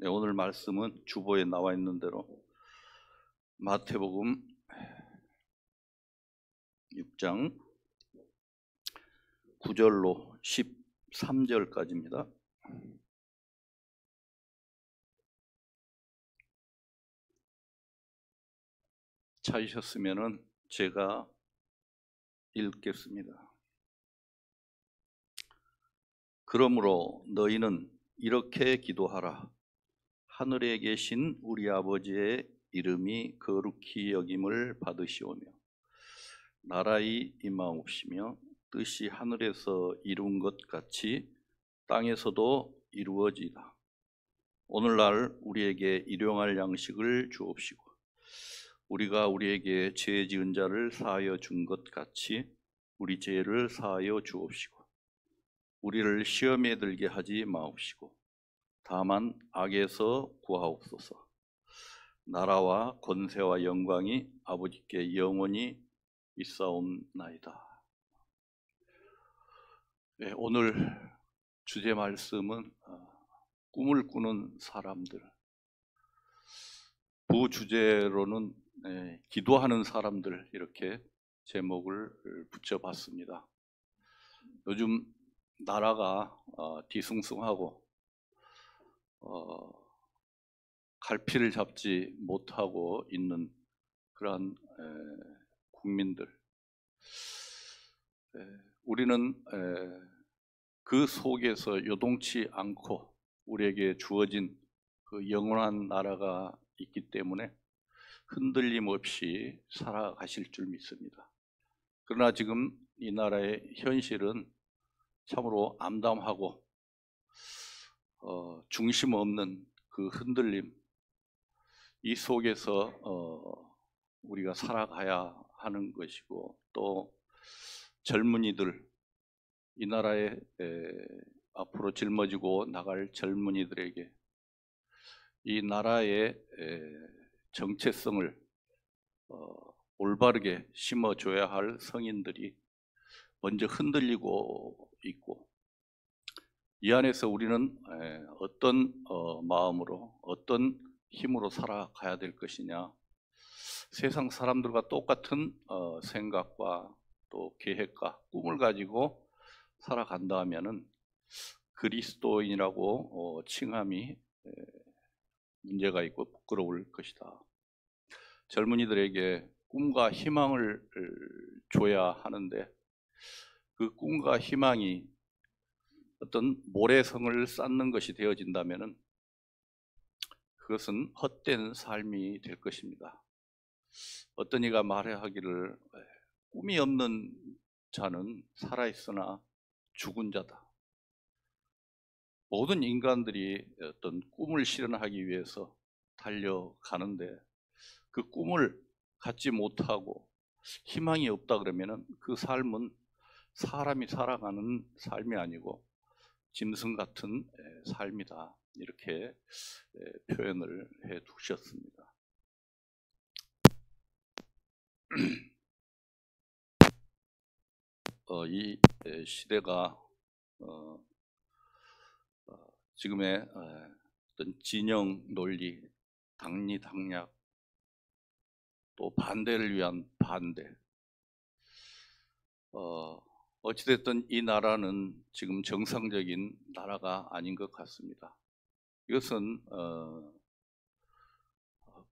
네, 오늘 말씀은 주보에 나와 있는 대로 마태복음 6장 9절로 13절까지입니다. 찾으셨으면 제가 읽겠습니다. 그러므로 너희는 이렇게 기도하라. 하늘에 계신 우리 아버지의 이름이 거룩히 여김을 받으시오며 나라의 임하옵시며 뜻이 하늘에서 이룬 것 같이 땅에서도 이루어지이다. 오늘날 우리에게 일용할 양식을 주옵시고 우리가 우리에게 죄 지은 자를 사하여 준 것 같이 우리 죄를 사하여 주옵시고 우리를 시험에 들게 하지 마옵시고 다만 악에서 구하옵소서. 나라와 권세와 영광이 아버지께 영원히 있사옵나이다. 네, 오늘 주제 말씀은 꿈을 꾸는 사람들. 부주제로는 기도하는 사람들 이렇게 제목을 붙여봤습니다. 요즘 나라가 뒤숭숭하고 갈피를 잡지 못하고 있는 그러한 국민들. 우리는 그 속에서 요동치 않고 우리에게 주어진 그 영원한 나라가 있기 때문에 흔들림 없이 살아가실 줄 믿습니다. 그러나 지금 이 나라의 현실은 참으로 암담하고 중심 없는 그 흔들림, 이 속에서 우리가 살아가야 하는 것이고, 또 젊은이들, 이 나라에 앞으로 짊어지고 나갈 젊은이들에게 이 나라의 정체성을 올바르게 심어줘야 할 성인들이 먼저 흔들리고 있고, 이 안에서 우리는 어떤 마음으로 어떤 힘으로 살아가야 될 것이냐. 세상 사람들과 똑같은 생각과 또 계획과 꿈을 가지고 살아간다 하면은 그리스도인이라고 칭함이 문제가 있고 부끄러울 것이다. 젊은이들에게 꿈과 희망을 줘야 하는데 그 꿈과 희망이 어떤 모래성을 쌓는 것이 되어진다면은 그것은 헛된 삶이 될 것입니다. 어떤 이가 말하기를 꿈이 없는 자는 살아있으나 죽은 자다. 모든 인간들이 어떤 꿈을 실현하기 위해서 달려가는데 그 꿈을 갖지 못하고 희망이 없다 그러면은 그 삶은 사람이 살아가는 삶이 아니고 짐승 같은 삶이다. 이렇게 표현을 해 두셨습니다. 이 시대가 지금의 어떤 진영 논리, 당리당략, 또 반대를 위한 반대. 어찌됐든 이 나라는 지금 정상적인 나라가 아닌 것 같습니다. 이것은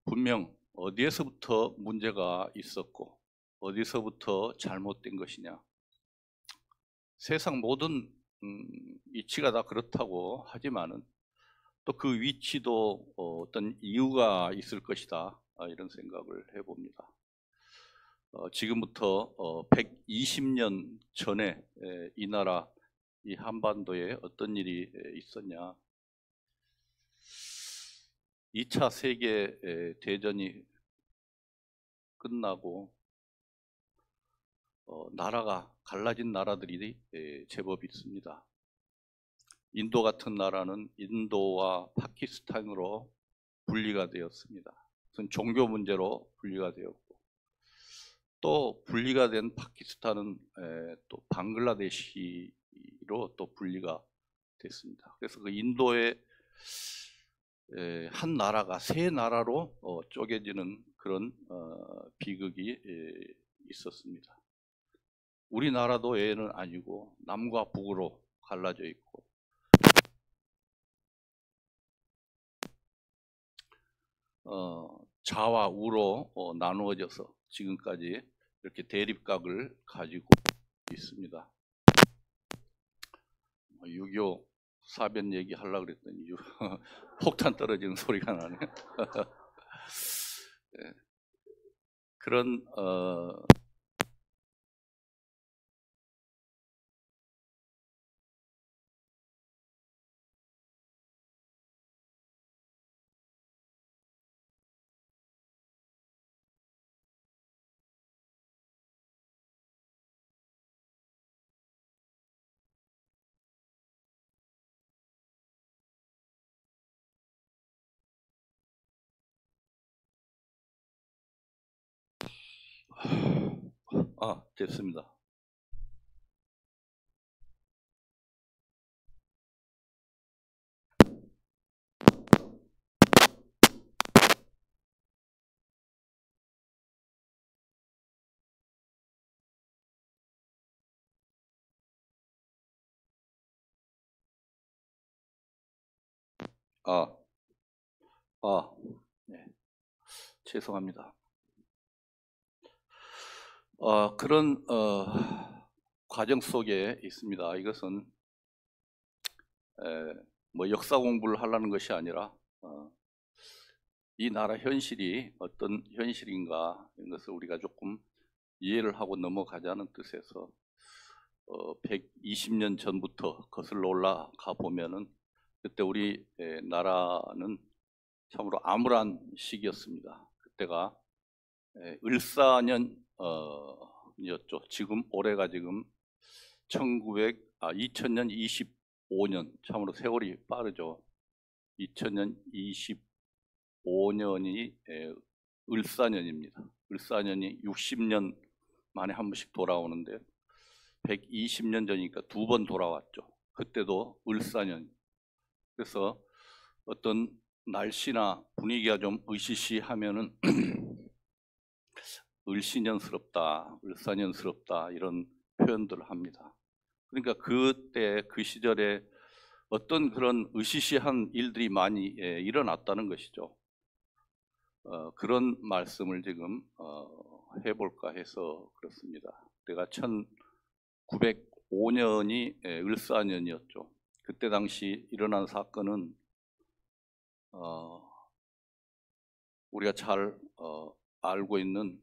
분명 어디에서부터 문제가 있었고 어디서부터 잘못된 것이냐. 세상 모든 위치가 다 그렇다고 하지만은 또 그 위치도 어떤 이유가 있을 것이다. 이런 생각을 해봅니다. 지금부터 120년 전에 이 나라, 이 한반도에 어떤 일이 있었냐. 2차 세계 대전이 끝나고 나라가 갈라진 나라들이 제법 있습니다. 인도 같은 나라는 인도와 파키스탄으로 분리가 되었습니다. 그것은 종교 문제로 분리가 되었고, 또 분리가 된 파키스탄은 또 방글라데시로 또 분리가 됐습니다. 그래서 그 인도의 한 나라가 세 나라로 쪼개지는 그런 비극이 있었습니다. 우리나라도 예는 아니고 남과 북으로 갈라져 있고, 좌와 우로 나누어져서 지금까지 이렇게 대립각을 가지고 있습니다. 6.25 사변 얘기 하려고 그랬더니 폭탄 떨어지는 소리가 나네. 네. 그런 됐습니다. 네. 죄송합니다. 그런 과정 속에 있습니다. 이것은 뭐 역사 공부를 하려는 것이 아니라 이 나라 현실이 어떤 현실인가 이런 것을 우리가 조금 이해를 하고 넘어가자는 뜻에서 120년 전부터 거슬러 올라가 보면은 그때 우리 나라는 참으로 암울한 시기였습니다. 그때가 을사년이었죠. 지금 올해가 지금 2000년 25년, 참으로 세월이 빠르죠. 2000년 25년이 을사년입니다. 을사년이 60년 만에 한 번씩 돌아오는데 120년 전이니까 두 번 돌아왔죠. 그때도 을사년. 그래서 어떤 날씨나 분위기가 좀 으시시하면은 을시년스럽다, 을사년스럽다 이런 표현들을 합니다. 그러니까 그때 그 시절에 어떤 그런 으시시한 일들이 많이 일어났다는 것이죠. 그런 말씀을 지금 해볼까 해서 그렇습니다. 내가 1905년이 을사년이었죠. 그때 당시 일어난 사건은 우리가 잘 알고 있는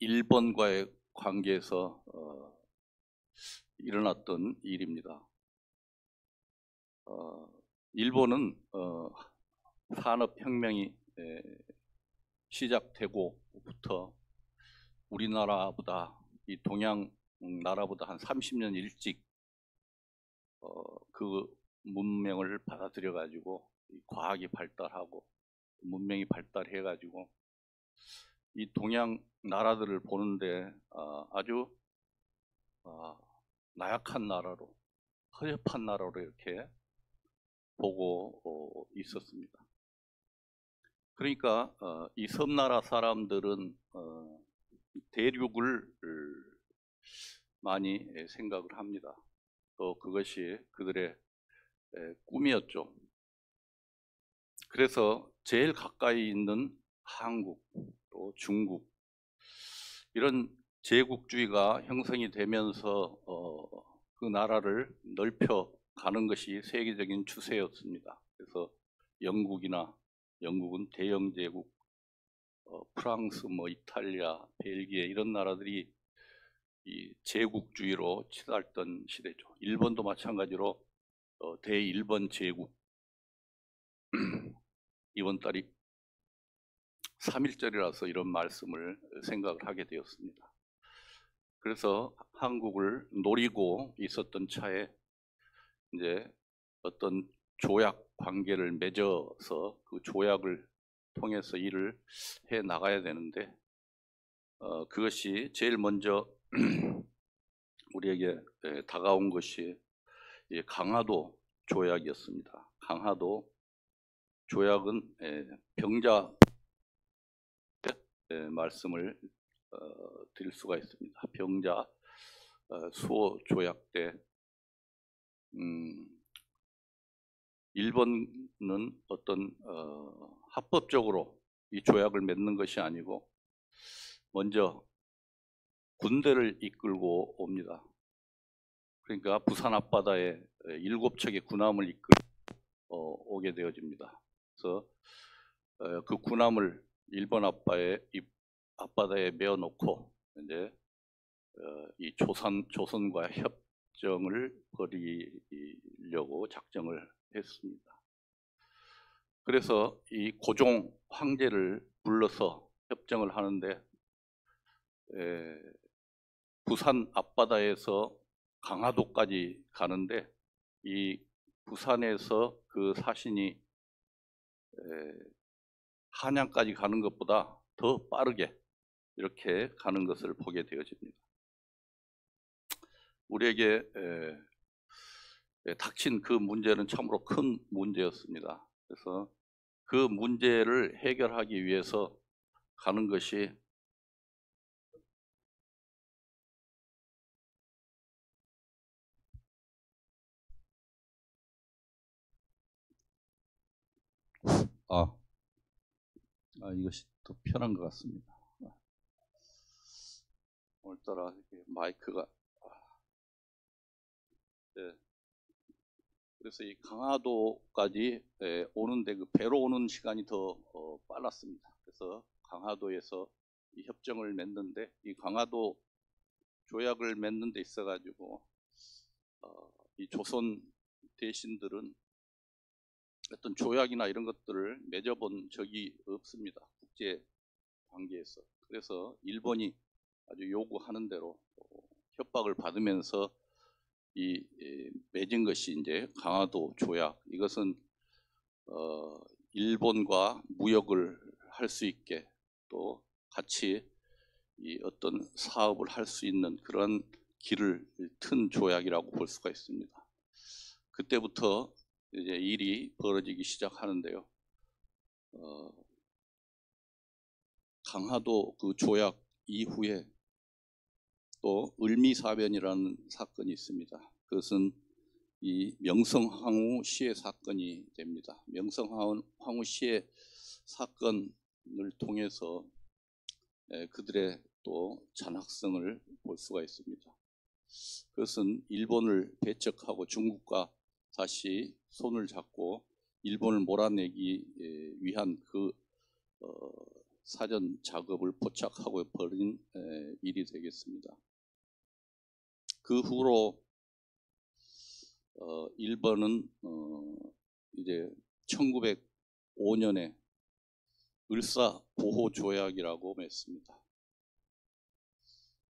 일본과의 관계에서 일어났던 일입니다. 일본은 산업혁명이 시작되고부터 우리나라보다 이 동양 나라보다 한 30년 일찍 그 문명을 받아들여 가지고 과학이 발달하고 문명이 발달해 가지고 이 동양 나라들을 보는데 아주 나약한 나라로, 허접한 나라로 이렇게 보고 있었습니다. 그러니까 이 섬나라 사람들은 대륙을 많이 생각을 합니다. 또 그것이 그들의 꿈이었죠. 그래서 제일 가까이 있는 한국, 또 중국 이런 제국주의가 형성이 되면서 그 나라를 넓혀 가는 것이 세계적인 추세였습니다. 그래서 영국은 대영 제국, 프랑스, 이탈리아, 벨기에 이런 나라들이 이 제국주의로 치달던 시대죠. 일본도 마찬가지로 대일본 제국. 이번 달이 3.1절이라서 이런 말씀을 생각을 하게 되었습니다. 그래서 한국을 노리고 있었던 차에 이제 어떤 조약 관계를 맺어서 그 조약을 통해서 일을 해 나가야 되는데 그것이 제일 먼저 우리에게 다가온 것이 강화도 조약이었습니다. 강화도 조약은 병자 말씀을 드릴 수가 있습니다. 병자 수호 조약 때 일본은 어떤 합법적으로 이 조약을 맺는 것이 아니고 먼저 군대를 이끌고 옵니다. 그러니까 부산 앞바다에 7척의 군함을 이끌고 오게 되어집니다. 그래서 그 군함을 일본 앞바다에 메어놓고 이제 이 조선과 협정을 벌이려고 작정을 했습니다. 그래서 이 고종 황제를 불러서 협정을 하는데 부산 앞바다에서 강화도까지 가는데 이 부산에서 그 사신이 한양까지 가는 것보다 더 빠르게 이렇게 가는 것을 보게 되어집니다. 우리에게 닥친 그 문제는 참으로 큰 문제였습니다. 그래서 그 문제를 해결하기 위해서 가는 것이 이것이 더 편한 것 같습니다. 오늘따라 마이크가 네. 그래서 이 강화도까지 오는데 그 배로 오는 시간이 더 빨랐습니다. 그래서 강화도에서 이 협정을 맺는데 이 강화도 조약을 맺는 데 있어가지고 이 조선 대신들은 어떤 조약이나 이런 것들을 맺어본 적이 없습니다. 국제 관계에서. 그래서 일본이 아주 요구하는 대로 협박을 받으면서 이 맺은 것이 이제 강화도 조약. 이것은 일본과 무역을 할 수 있게 또 같이 이 어떤 사업을 할 수 있는 그런 길을 튼 조약이라고 볼 수가 있습니다. 그때부터 이제 일이 벌어지기 시작하는데요. 강화도 그 조약 이후에 또 을미사변이라는 사건이 있습니다. 그것은 이 명성황후 시해 사건이 됩니다. 명성황후 시해 사건을 통해서 그들의 또 잔악성을 볼 수가 있습니다. 그것은 일본을 배척하고 중국과 다시 손을 잡고 일본을 몰아내기 위한 그 사전 작업을 포착하고 벌인 일이 되겠습니다. 그 후로 일본은 이제 1905년에 을사보호조약이라고 맺습니다.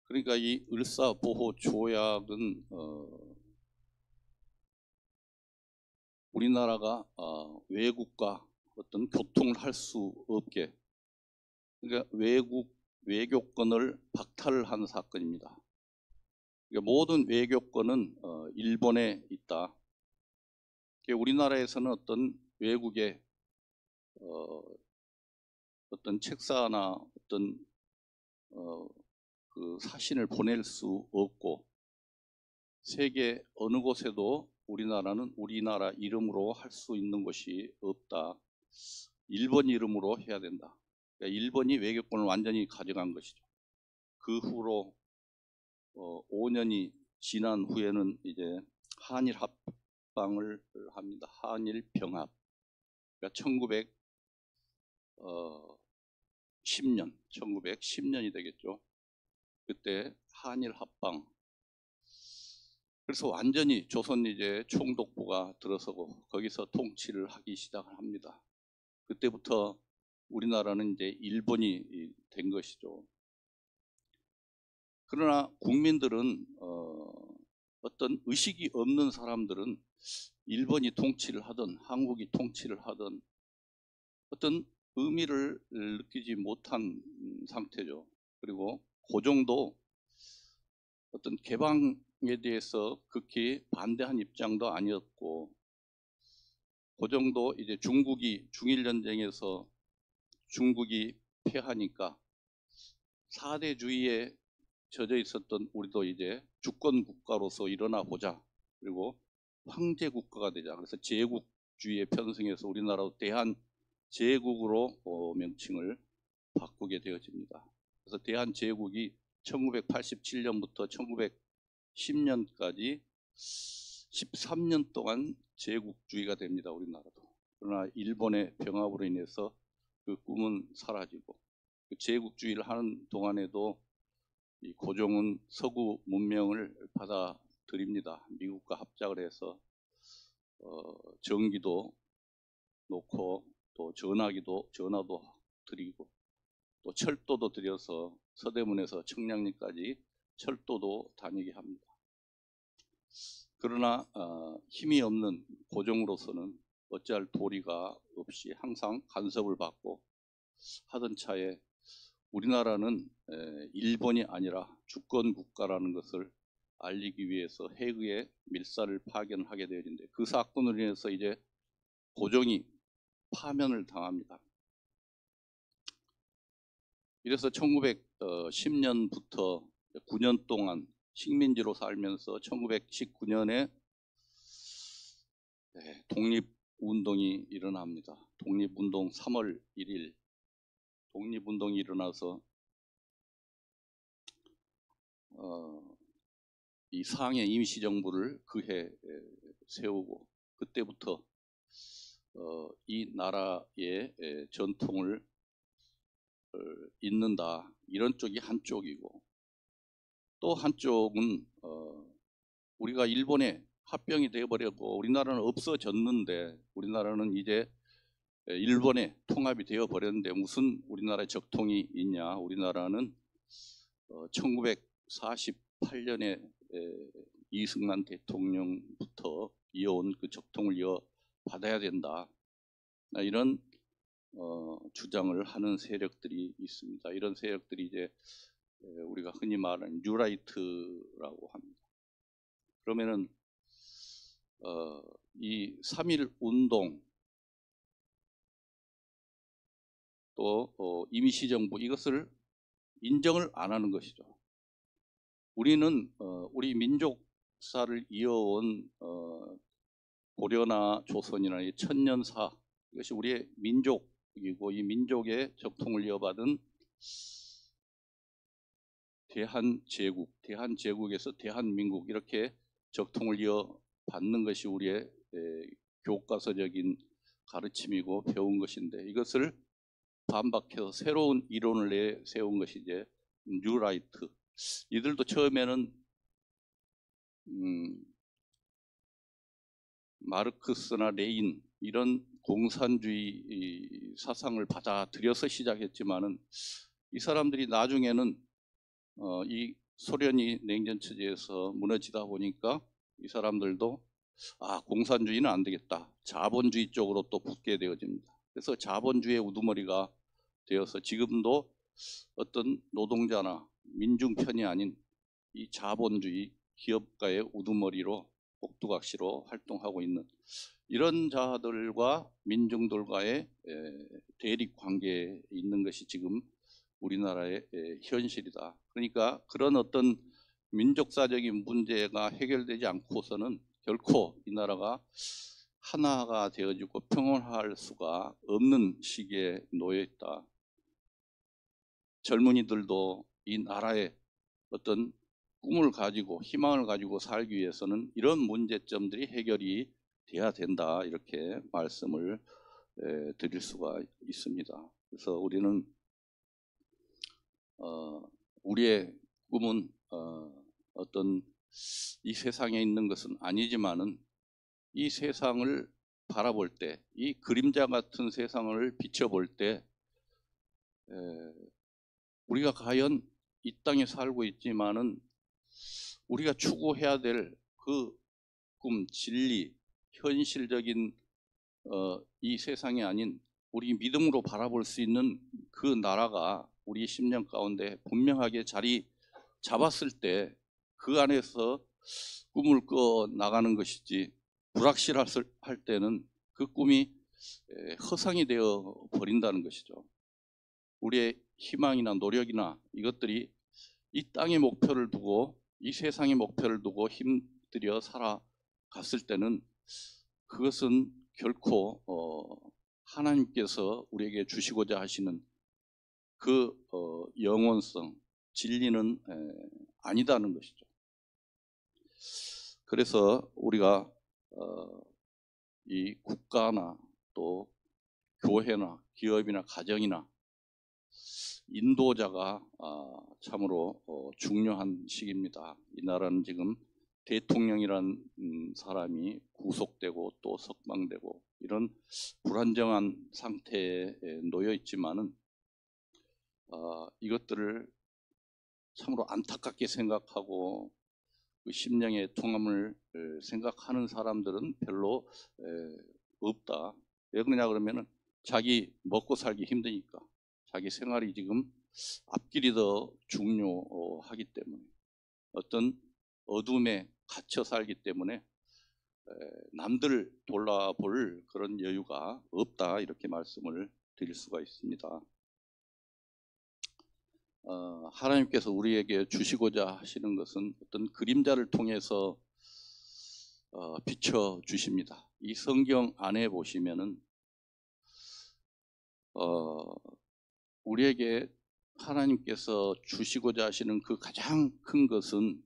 그러니까 이 을사보호조약은 우리나라가 외국과 어떤 교통을 할 수 없게, 그러니까 외교권을 박탈한 사건입니다. 그러니까 모든 외교권은 일본에 있다. 그러니까 우리나라에서는 어떤 외국에 어떤 책사나 어떤 그 사신을 보낼 수 없고, 세계 어느 곳에도 우리나라는 우리나라 이름으로 할 수 있는 것이 없다. 일본 이름으로 해야 된다. 그러니까 일본이 외교권을 완전히 가져간 것이죠. 그 후로 5년이 지난 후에는 이제 한일 합방을 합니다. 한일 병합. 그러니까 1910년이 되겠죠. 그때 한일 합방. 그래서 완전히 조선 이제 총독부가 들어서고 거기서 통치를 하기 시작을 합니다. 그때부터 우리나라는 이제 일본이 된 것이죠. 그러나 국민들은 어떤 의식이 없는 사람들은 일본이 통치를 하든 한국이 통치를 하든 어떤 의미를 느끼지 못한 상태죠. 그리고 고종도 어떤 개방에 대해서 극히 반대한 입장도 아니었고, 정도 이제 중국이 중일 전쟁에서 중국이 패하니까 4대주의에 젖어 있었던 우리도 이제 주권 국가로서 일어나 보자. 그리고 황제 국가가 되자. 그래서 제국주의에 편승해서 우리나라도 대한제국으로 명칭을 바꾸게 되어집니다. 그래서 대한제국이 1987년부터 1910년까지 13년 동안 제국주의가 됩니다. 우리나라도. 그러나 일본의 병합으로 인해서 그 꿈은 사라지고, 그 제국주의를 하는 동안에도 이 고종은 서구 문명을 받아들입니다. 미국과 합작을 해서 전기도 놓고 또 전화도 드리고 또 철도도 들여서 서대문에서 청량리까지 철도도 다니게 합니다. 그러나 힘이 없는 고종으로서는 어찌할 도리가 없이 항상 간섭을 받고 하던 차에 우리나라는 일본이 아니라 주권 국가라는 것을 알리기 위해서 해외에 밀사를 파견하게 되어진데, 그 사건으로 인해서 이제 고종이 파면을 당합니다. 이래서 1910년부터 9년 동안 식민지로 살면서 1919년에 독립운동이 일어납니다. 독립운동 3월 1일 독립운동이 일어나서 이 상해 임시정부를 그해 세우고, 그때부터 이 나라의 전통을 잇는다, 이런 쪽이 한쪽이고, 또 한쪽은 우리가 일본에 합병이 되어버렸고 우리나라는 없어졌는데, 우리나라는 이제 일본에 통합이 되어버렸는데 무슨 우리나라에 적통이 있냐. 우리나라는 1948년에 이승만 대통령부터 이어온 그 적통을 이어받아야 된다, 이런 주장을 하는 세력들이 있습니다. 이런 세력들이 이제 우리가 흔히 말하는 뉴라이트라고 합니다. 그러면은 이 3.1 운동 또 임시정부, 이것을 인정을 안 하는 것이죠. 우리는 우리 민족사를 이어온 고려나 조선이나 이 천년사, 이것이 우리의 민족이고, 이 민족의 적통을 이어받은 대한제국, 대한제국에서 대한민국, 이렇게 적통을 이어받는 것이 우리의 교과서적인 가르침이고 배운 것인데, 이것을 반박해서 새로운 이론을 내세운 것이 이제 뉴라이트. 이들도 처음에는 마르크스나 레닌 이런 공산주의 사상을 받아들여서 시작했지만은, 이 사람들이 나중에는 이 소련이 냉전체제에서 무너지다 보니까 이 사람들도 공산주의는 안 되겠다, 자본주의 쪽으로 또 붙게 되어집니다. 그래서 자본주의의 우두머리가 되어서 지금도 어떤 노동자나 민중 편이 아닌 이 자본주의 기업가의 우두머리로, 꼭두각시로 활동하고 있는 이런 자들과 민중들과의 대립 관계에 있는 것이 지금 우리나라의 현실이다. 그러니까 그런 어떤 민족사적인 문제가 해결되지 않고서는 결코 이 나라가 하나가 되어지고 평온할 수가 없는 시기에 놓여 있다. 젊은이들도 이 나라의 어떤 꿈을 가지고 희망을 가지고 살기 위해서는 이런 문제점들이 해결이 돼야 된다, 이렇게 말씀을 드릴 수가 있습니다. 그래서 우리는 우리의 꿈은 어떤 이 세상에 있는 것은 아니지만은, 이 세상을 바라볼 때, 이 그림자 같은 세상을 비춰볼 때 우리가 과연 이 땅에 살고 있지만은 우리가 추구해야 될 그 꿈, 진리, 현실적인 이 세상이 아닌 우리 믿음으로 바라볼 수 있는 그 나라가 우리 심령 가운데 분명하게 자리 잡았을 때 그 안에서 꿈을 꿔 나가는 것이지, 불확실할 때는 그 꿈이 허상이 되어 버린다는 것이죠. 우리의 희망이나 노력이나 이것들이 이 땅의 목표를 두고 이 세상의 목표를 두고 힘들여 살아갔을 때는 그것은 결코 하나님께서 우리에게 주시고자 하시는 그 영원성, 진리는 아니다는 것이죠. 그래서 우리가 이 국가나 또 교회나 기업이나 가정이나 인도자가 참으로 중요한 시기입니다. 이 나라는 지금 대통령이란 사람이 구속되고 또 석방되고 이런 불안정한 상태에 놓여 있지만은 이것들을 참으로 안타깝게 생각하고 그 심령의 통함을 생각하는 사람들은 별로 없다. 왜 그러냐 그러면은 자기 먹고 살기 힘드니까, 자기 생활이 지금 앞길이 더 중요하기 때문에, 어떤 어둠에 갇혀 살기 때문에 남들 돌아볼 그런 여유가 없다, 이렇게 말씀을 드릴 수가 있습니다. 하나님께서 우리에게 주시고자 하시는 것은 어떤 그림자를 통해서 비춰 주십니다. 이 성경 안에 보시면은 우리에게 하나님께서 주시고자 하시는 그 가장 큰 것은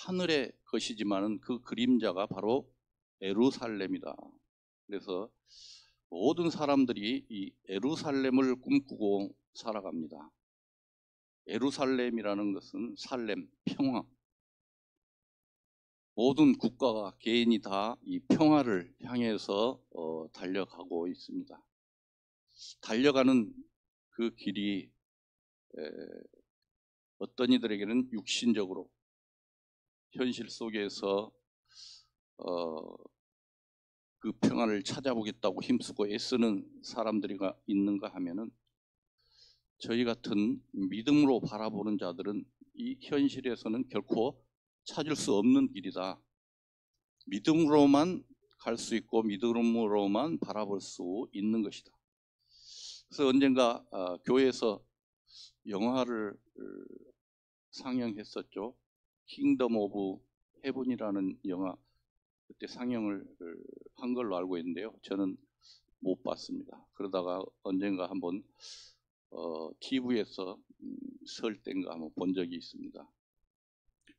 하늘의 것이지만은 그 그림자가 바로 예루살렘이다. 그래서 모든 사람들이 이 예루살렘을 꿈꾸고 살아갑니다. 예루살렘이라는 것은 살렘, 평화. 모든 국가가 개인이 다 이 평화를 향해서 달려가고 있습니다. 달려가는 그 길이 어떤 이들에게는 육신적으로 현실 속에서 그 평화를 찾아보겠다고 힘쓰고 애쓰는 사람들이 있는가 하면은, 저희 같은 믿음으로 바라보는 자들은 이 현실에서는 결코 찾을 수 없는 길이다. 믿음으로만 갈 수 있고 믿음으로만 바라볼 수 있는 것이다. 그래서 언젠가 교회에서 영화를 상영했었죠. 킹덤 오브 헤븐이라는 영화, 그때 상영을 한 걸로 알고 있는데요. 저는 못 봤습니다. 그러다가 언젠가 한번 TV에서 설 때인가 한번 본 적이 있습니다.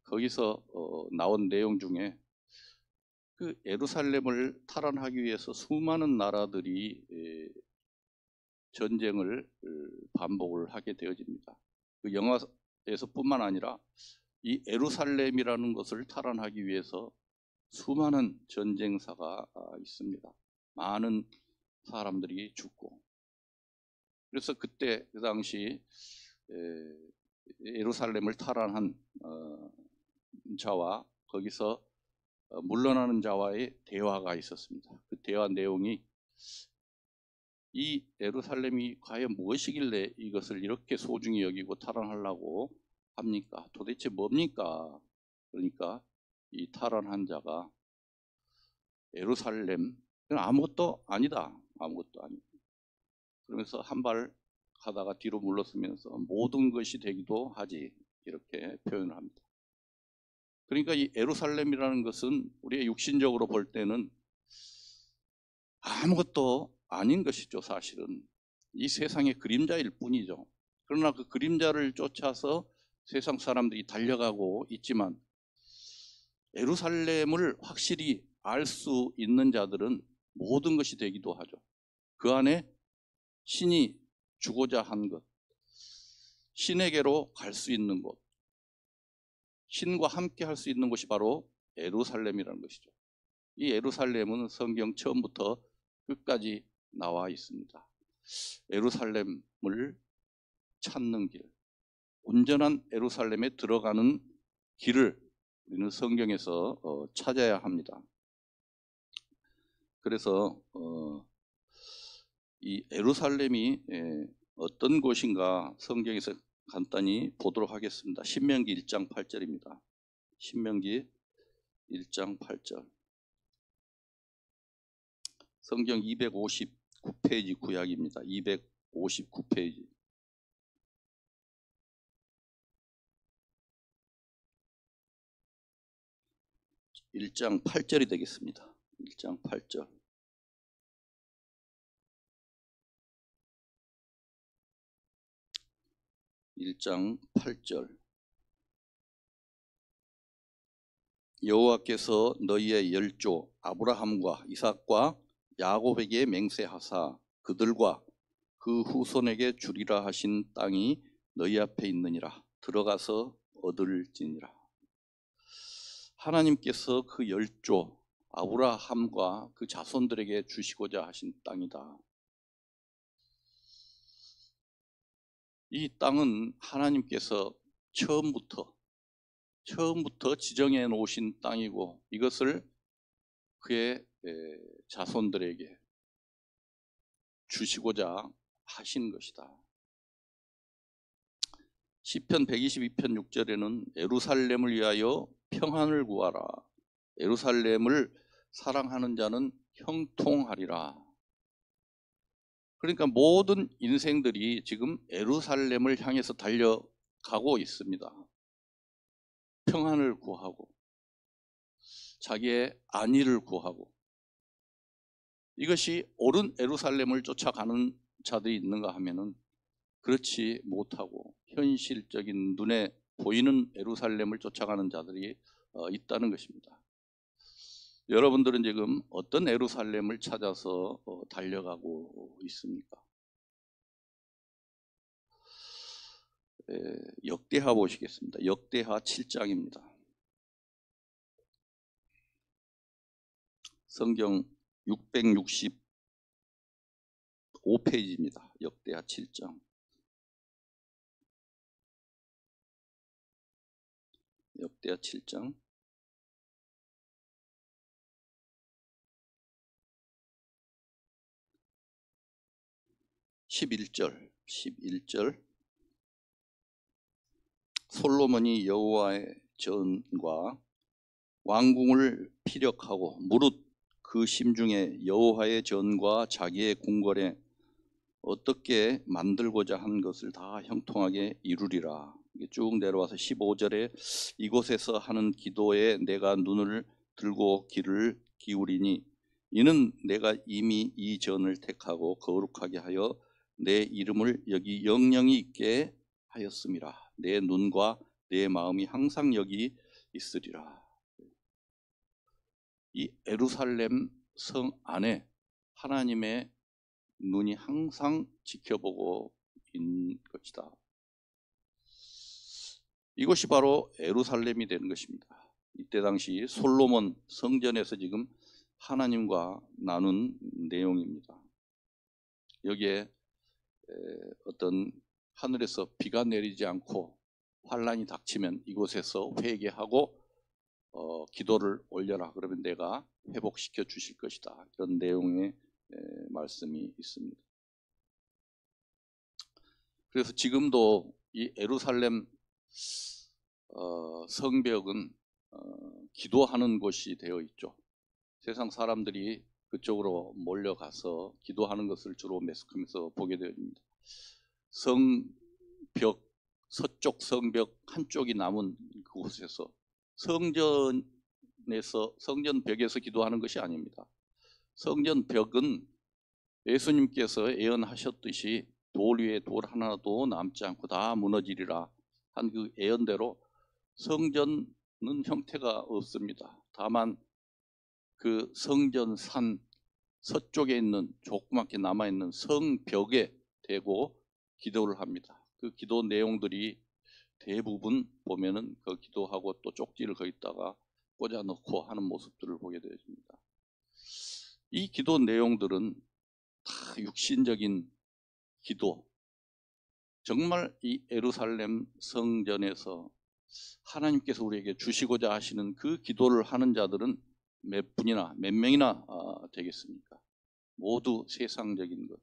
거기서 나온 내용 중에 그 예루살렘을 탈환하기 위해서 수많은 나라들이 전쟁을 반복을 하게 되어집니다. 그 영화에서뿐만 아니라 이 예루살렘이라는 것을 탈환하기 위해서 수많은 전쟁사가 있습니다. 많은 사람들이 죽고, 그래서 그때 그 당시 예루살렘을 탈환한 자와 거기서 물러나는 자와의 대화가 있었습니다. 그 대화 내용이, 이 예루살렘이 과연 무엇이길래 이것을 이렇게 소중히 여기고 탈환하려고 합니까? 도대체 뭡니까? 그러니까 이 탈환한 자가 예루살렘, 아무것도 아니다. 아무것도 아니다. 그러면서 한 발 가다가 뒤로 물러서면서 모든 것이 되기도 하지, 이렇게 표현을 합니다. 그러니까 이 예루살렘이라는 것은 우리가 육신적으로 볼 때는 아무것도 아닌 것이죠. 사실은 이 세상의 그림자일 뿐이죠. 그러나 그 그림자를 쫓아서 세상 사람들이 달려가고 있지만, 예루살렘을 확실히 알 수 있는 자들은 모든 것이 되기도 하죠. 그 안에 신이 주고자 한 것, 신에게로 갈 수 있는 곳, 신과 함께 할 수 있는 곳이 바로 예루살렘이라는 것이죠. 이 예루살렘은 성경 처음부터 끝까지 나와 있습니다. 예루살렘을 찾는 길, 온전한 예루살렘에 들어가는 길을 우리는 성경에서 찾아야 합니다. 그래서 이 예루살렘이 어떤 곳인가 성경에서 간단히 보도록 하겠습니다. 신명기 1장 8절입니다. 신명기 1장 8절. 성경 259페이지 구약입니다. 259페이지. 1장 8절이 되겠습니다. 1장 8절. 1장 8절. 여호와께서 너희의 열조 아브라함과 이삭과 야곱에게 맹세하사 그들과 그 후손에게 주리라 하신 땅이 너희 앞에 있느니라. 들어가서 얻을지니라. 하나님께서 그 열조 아브라함과 그 자손들에게 주시고자 하신 땅이다. 이 땅은 하나님께서 처음부터 지정해 놓으신 땅이고 이것을 그의 자손들에게 주시고자 하신 것이다. 시편 122편 6절에는 예루살렘을 위하여 평안을 구하라. 예루살렘을 사랑하는 자는 형통하리라. 그러니까 모든 인생들이 지금 예루살렘을 향해서 달려가고 있습니다. 평안을 구하고 자기의 안위를 구하고 이것이 옳은 예루살렘을 쫓아가는 자들이 있는가 하면은 그렇지 못하고 현실적인 눈에 보이는 예루살렘을 쫓아가는 자들이 있다는 것입니다. 여러분들은 지금 어떤 예루살렘을 찾아서 달려가고 있습니까? 역대하 보시겠습니다. 역대하 7장입니다. 성경 665페이지입니다. 역대하 7장. 역대하 7장 11절. 솔로몬이 여호와의 전과 왕궁을 피력하고 무릇 그 심중에 여호와의 전과 자기의 궁궐에 어떻게 만들고자 한 것을 다 형통하게 이루리라. 쭉 내려와서 15절에 이곳에서 하는 기도에 내가 눈을 들고 귀를 기울이니 이는 내가 이미 이 전을 택하고 거룩하게 하여 내 이름을 여기 영영이 있게 하였음이라. 내 눈과 내 마음이 항상 여기 있으리라. 이 예루살렘 성 안에 하나님의 눈이 항상 지켜보고 있는 것이다. 이것이 바로 예루살렘이 되는 것입니다. 이때 당시 솔로몬 성전에서 지금 하나님과 나눈 내용입니다. 여기에 어떤 하늘에서 비가 내리지 않고 환란이 닥치면 이곳에서 회개하고 기도를 올려라. 그러면 내가 회복시켜 주실 것이다. 이런 내용의 말씀이 있습니다. 그래서 지금도 이 예루살렘 성벽은 기도하는 곳이 되어 있죠. 세상 사람들이 그쪽으로 몰려가서 기도하는 것을 주로 매석하면서 보게 됩니다. 성벽, 서쪽 성벽 한쪽이 남은 그곳에서 성전벽에서 기도하는 것이 아닙니다. 성전벽은 예수님께서 예언하셨듯이 돌 위에 돌 하나도 남지 않고 다 무너지리라 한 그 예언대로 성전은 형태가 없습니다. 다만 그 성전 산 서쪽에 있는 조그맣게 남아있는 성벽에 대고 기도를 합니다. 그 기도 내용들이 대부분 보면은 그 기도하고 또 쪽지를 거기다가 꽂아 넣고 하는 모습들을 보게 되십니다. 이 기도 내용들은 다 육신적인 기도, 정말 이 예루살렘 성전에서 하나님께서 우리에게 주시고자 하시는 그 기도를 하는 자들은 몇 분이나 몇 명이나 되겠습니까? 모두 세상적인 것,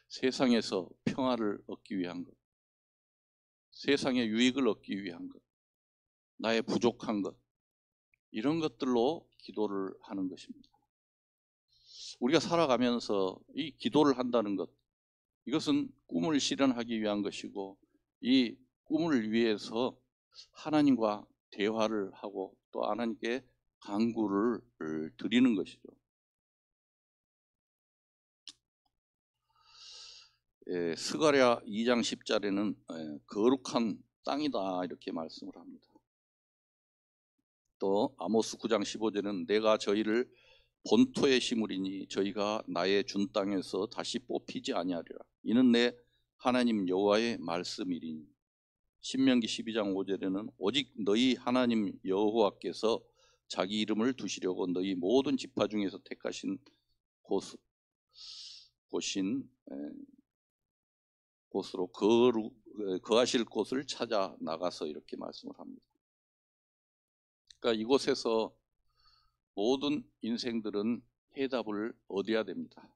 세상에서 평화를 얻기 위한 것, 세상의 유익을 얻기 위한 것, 나의 부족한 것, 이런 것들로 기도를 하는 것입니다. 우리가 살아가면서 이 기도를 한다는 것, 이것은 꿈을 실현하기 위한 것이고, 이 꿈을 위해서 하나님과 대화를 하고 또 하나님께 간구를 드리는 것이죠. 스가랴 2장 10절에는 거룩한 땅이다 이렇게 말씀을 합니다. 또 아모스 9장 15절에는 내가 저희를 본토에 심으리니 저희가 나의 준 땅에서 다시 뽑히지 아니하리라. 이는 내 하나님 여호와의 말씀이리니. 신명기 12장 5절에는 오직 너희 하나님 여호와께서 자기 이름을 두시려고 너희 모든 지파 중에서 택하신 곳으로 거하실 곳을 찾아 나가서 이렇게 말씀을 합니다. 그러니까 이곳에서 모든 인생들은 해답을 얻어야 됩니다.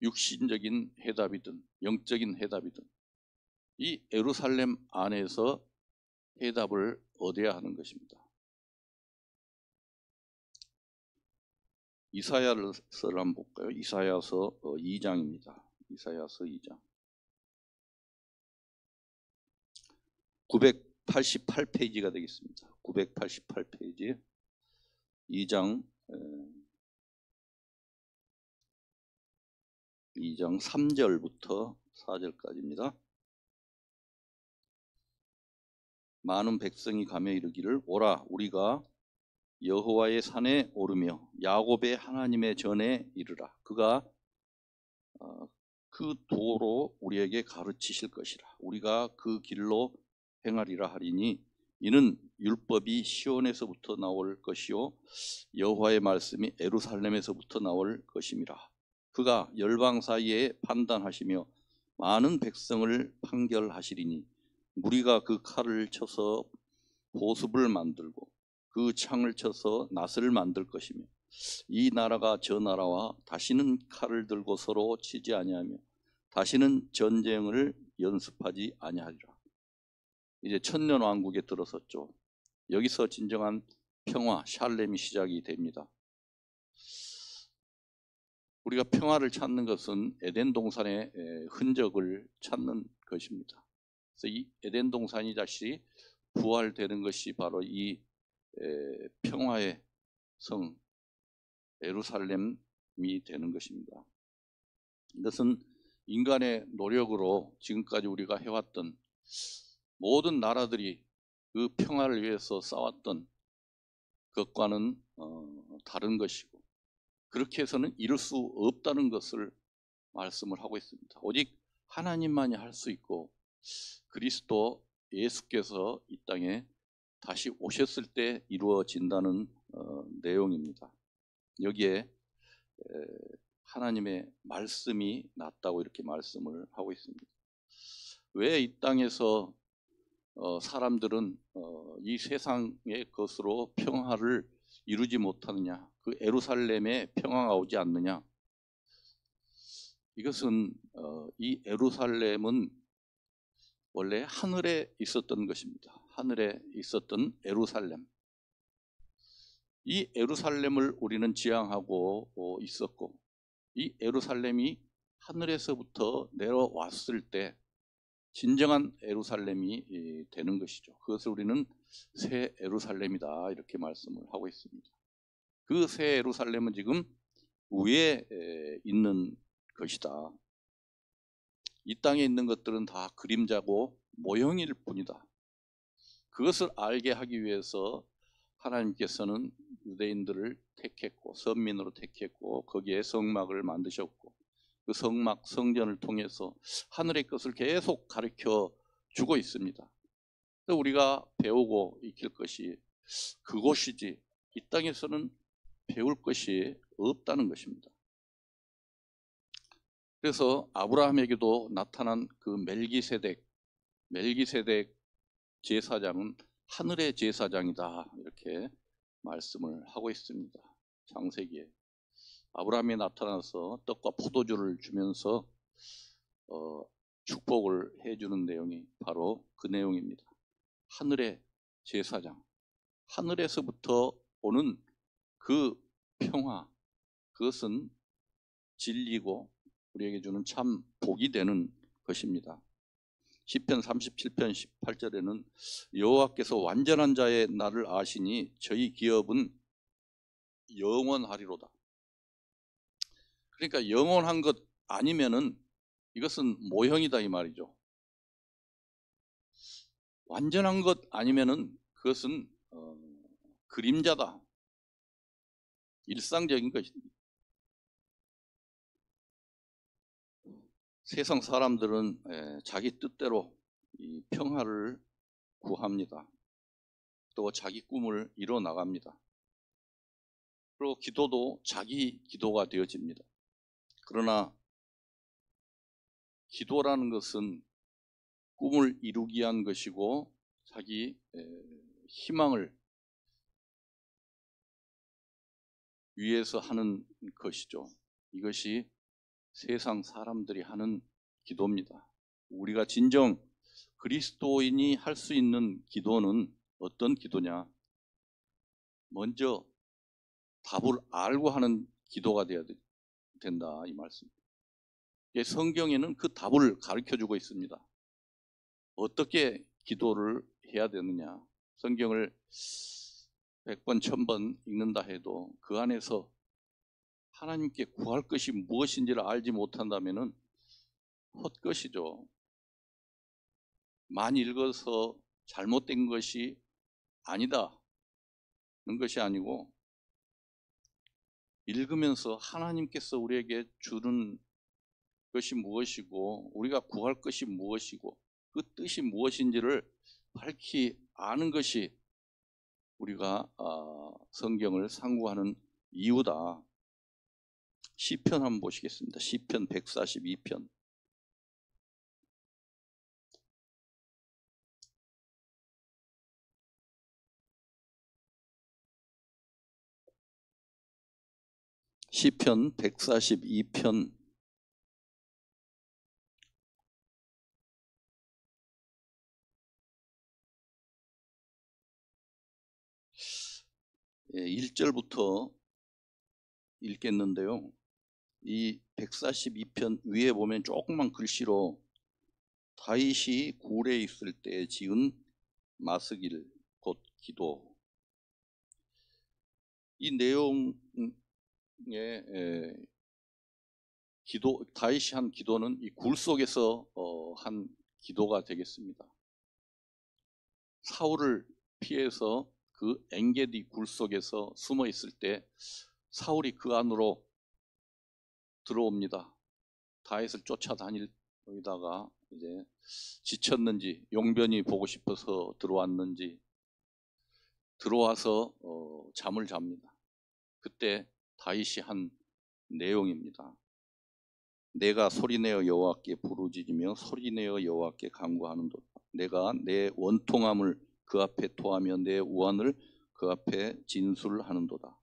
육신적인 해답이든 영적인 해답이든 이 예루살렘 안에서 해답을 얻어야 하는 것입니다. 이사야서를 한번 볼까요? 이사야서 2장입니다. 이사야서 2장 988페이지가 되겠습니다. 988페이지 2장 3절부터 4절까지입니다. 많은 백성이 가며 이르기를 오라 우리가 여호와의 산에 오르며 야곱의 하나님의 전에 이르라. 그가 그 도로 우리에게 가르치실 것이라. 우리가 그 길로 행하리라 하리니 이는 율법이 시온에서부터 나올 것이요 여호와의 말씀이 예루살렘에서부터 나올 것임이라. 그가 열방 사이에 판단하시며 많은 백성을 판결하시리니 무리가 그 칼을 쳐서 보습을 만들고 그 창을 쳐서 낫을 만들 것이며 이 나라가 저 나라와 다시는 칼을 들고 서로 치지 아니하며 다시는 전쟁을 연습하지 아니하리라. 이제 천년왕국에 들어섰죠. 여기서 진정한 평화, 샬렘이 시작이 됩니다. 우리가 평화를 찾는 것은 에덴 동산의 흔적을 찾는 것입니다. 그래서 이 에덴 동산이 다시 부활되는 것이 바로 이 평화의 성 예루살렘이 되는 것입니다. 이것은 인간의 노력으로 지금까지 우리가 해왔던 모든 나라들이 그 평화를 위해서 싸웠던 것과는 다른 것이고 그렇게 해서는 이룰 수 없다는 것을 말씀을 하고 있습니다. 오직 하나님만이 할 수 있고 그리스도 예수께서 이 땅에 다시 오셨을 때 이루어진다는 내용입니다. 여기에 하나님의 말씀이 낫다고 이렇게 말씀을 하고 있습니다. 왜 이 땅에서 사람들은 이 세상의 것으로 평화를 이루지 못하느냐, 그 예루살렘에 평화가 오지 않느냐. 이것은 이 예루살렘은 원래 하늘에 있었던 것입니다. 하늘에 있었던 예루살렘. 이 예루살렘을 우리는 지향하고 있었고 이 예루살렘이 하늘에서부터 내려왔을 때 진정한 예루살렘이 되는 것이죠. 그것을 우리는 새 예루살렘이다 이렇게 말씀을 하고 있습니다. 그 새 예루살렘은 지금 위에 있는 것이다. 이 땅에 있는 것들은 다 그림자고 모형일 뿐이다. 그것을 알게 하기 위해서 하나님께서는 유대인들을 택했고 선민으로 택했고 거기에 성막을 만드셨고 그 성막 성전을 통해서 하늘의 것을 계속 가르쳐 주고 있습니다. 우리가 배우고 익힐 것이 그곳이지 이 땅에서는 배울 것이 없다는 것입니다. 그래서 아브라함에게도 나타난 그 멜기세덱 제사장은 하늘의 제사장이다 이렇게 말씀을 하고 있습니다. 창세기에 아브라함이 나타나서 떡과 포도주를 주면서 축복을 해주는 내용이 바로 그 내용입니다. 하늘의 제사장, 하늘에서부터 오는 그 평화, 그것은 진리고 우리에게 주는 참 복이 되는 것입니다. 시편 37편 18절에는 여호와께서 완전한 자의 나를 아시니 저희 기업은 영원하리로다. 그러니까 영원한 것 아니면은 이것은 모형이다 이 말이죠. 완전한 것 아니면은 그것은 그림자다. 일상적인 것입니다. 세상 사람들은 자기 뜻대로 이 평화를 구합니다. 또 자기 꿈을 이뤄 나갑니다. 그리고 기도도 자기 기도가 되어집니다. 그러나 기도라는 것은 꿈을 이루기 위한 것이고 자기 희망을 위해서 하는 것이죠. 이것이 세상 사람들이 하는 기도입니다. 우리가 진정 그리스도인이 할 수 있는 기도는 어떤 기도냐? 먼저 답을 알고 하는 기도가 되어야 된다 이 말씀입니다. 성경에는 그 답을 가르쳐주고 있습니다. 어떻게 기도를 해야 되느냐? 성경을 100번, 1000번 읽는다 해도 그 안에서 하나님께 구할 것이 무엇인지를 알지 못한다면 헛것이죠. 많이 읽어서 잘못된 것이 아니다는 것이 아니고 읽으면서 하나님께서 우리에게 주는 것이 무엇이고 우리가 구할 것이 무엇이고 그 뜻이 무엇인지를 밝히 아는 것이 우리가 성경을 상고하는 이유다. 시편 한번 보시겠습니다. 시편 142편. 시편 142편 1절부터 읽겠는데요. 이 142편 위에 보면 조그만 글씨로 다윗이 굴에 있을 때 지은 마스길 곧 기도. 이 내용의 기도, 다윗이 한 기도는 이 굴 속에서 한 기도가 되겠습니다. 사울을 피해서 그 엔게디 굴 속에서 숨어 있을 때 사울이 그 안으로 들어옵니다. 다윗을 쫓아다니다가 이제 지쳤는지 용변이 보고 싶어서 들어왔는지 들어와서 잠을 잡니다. 그때 다윗이 한 내용입니다. 내가 소리내어 여호와께 부르짖으며 소리내어 여호와께 간구하는도다. 내가 내 원통함을 그 앞에 토하며 내 우환을 그 앞에 진술하는도다.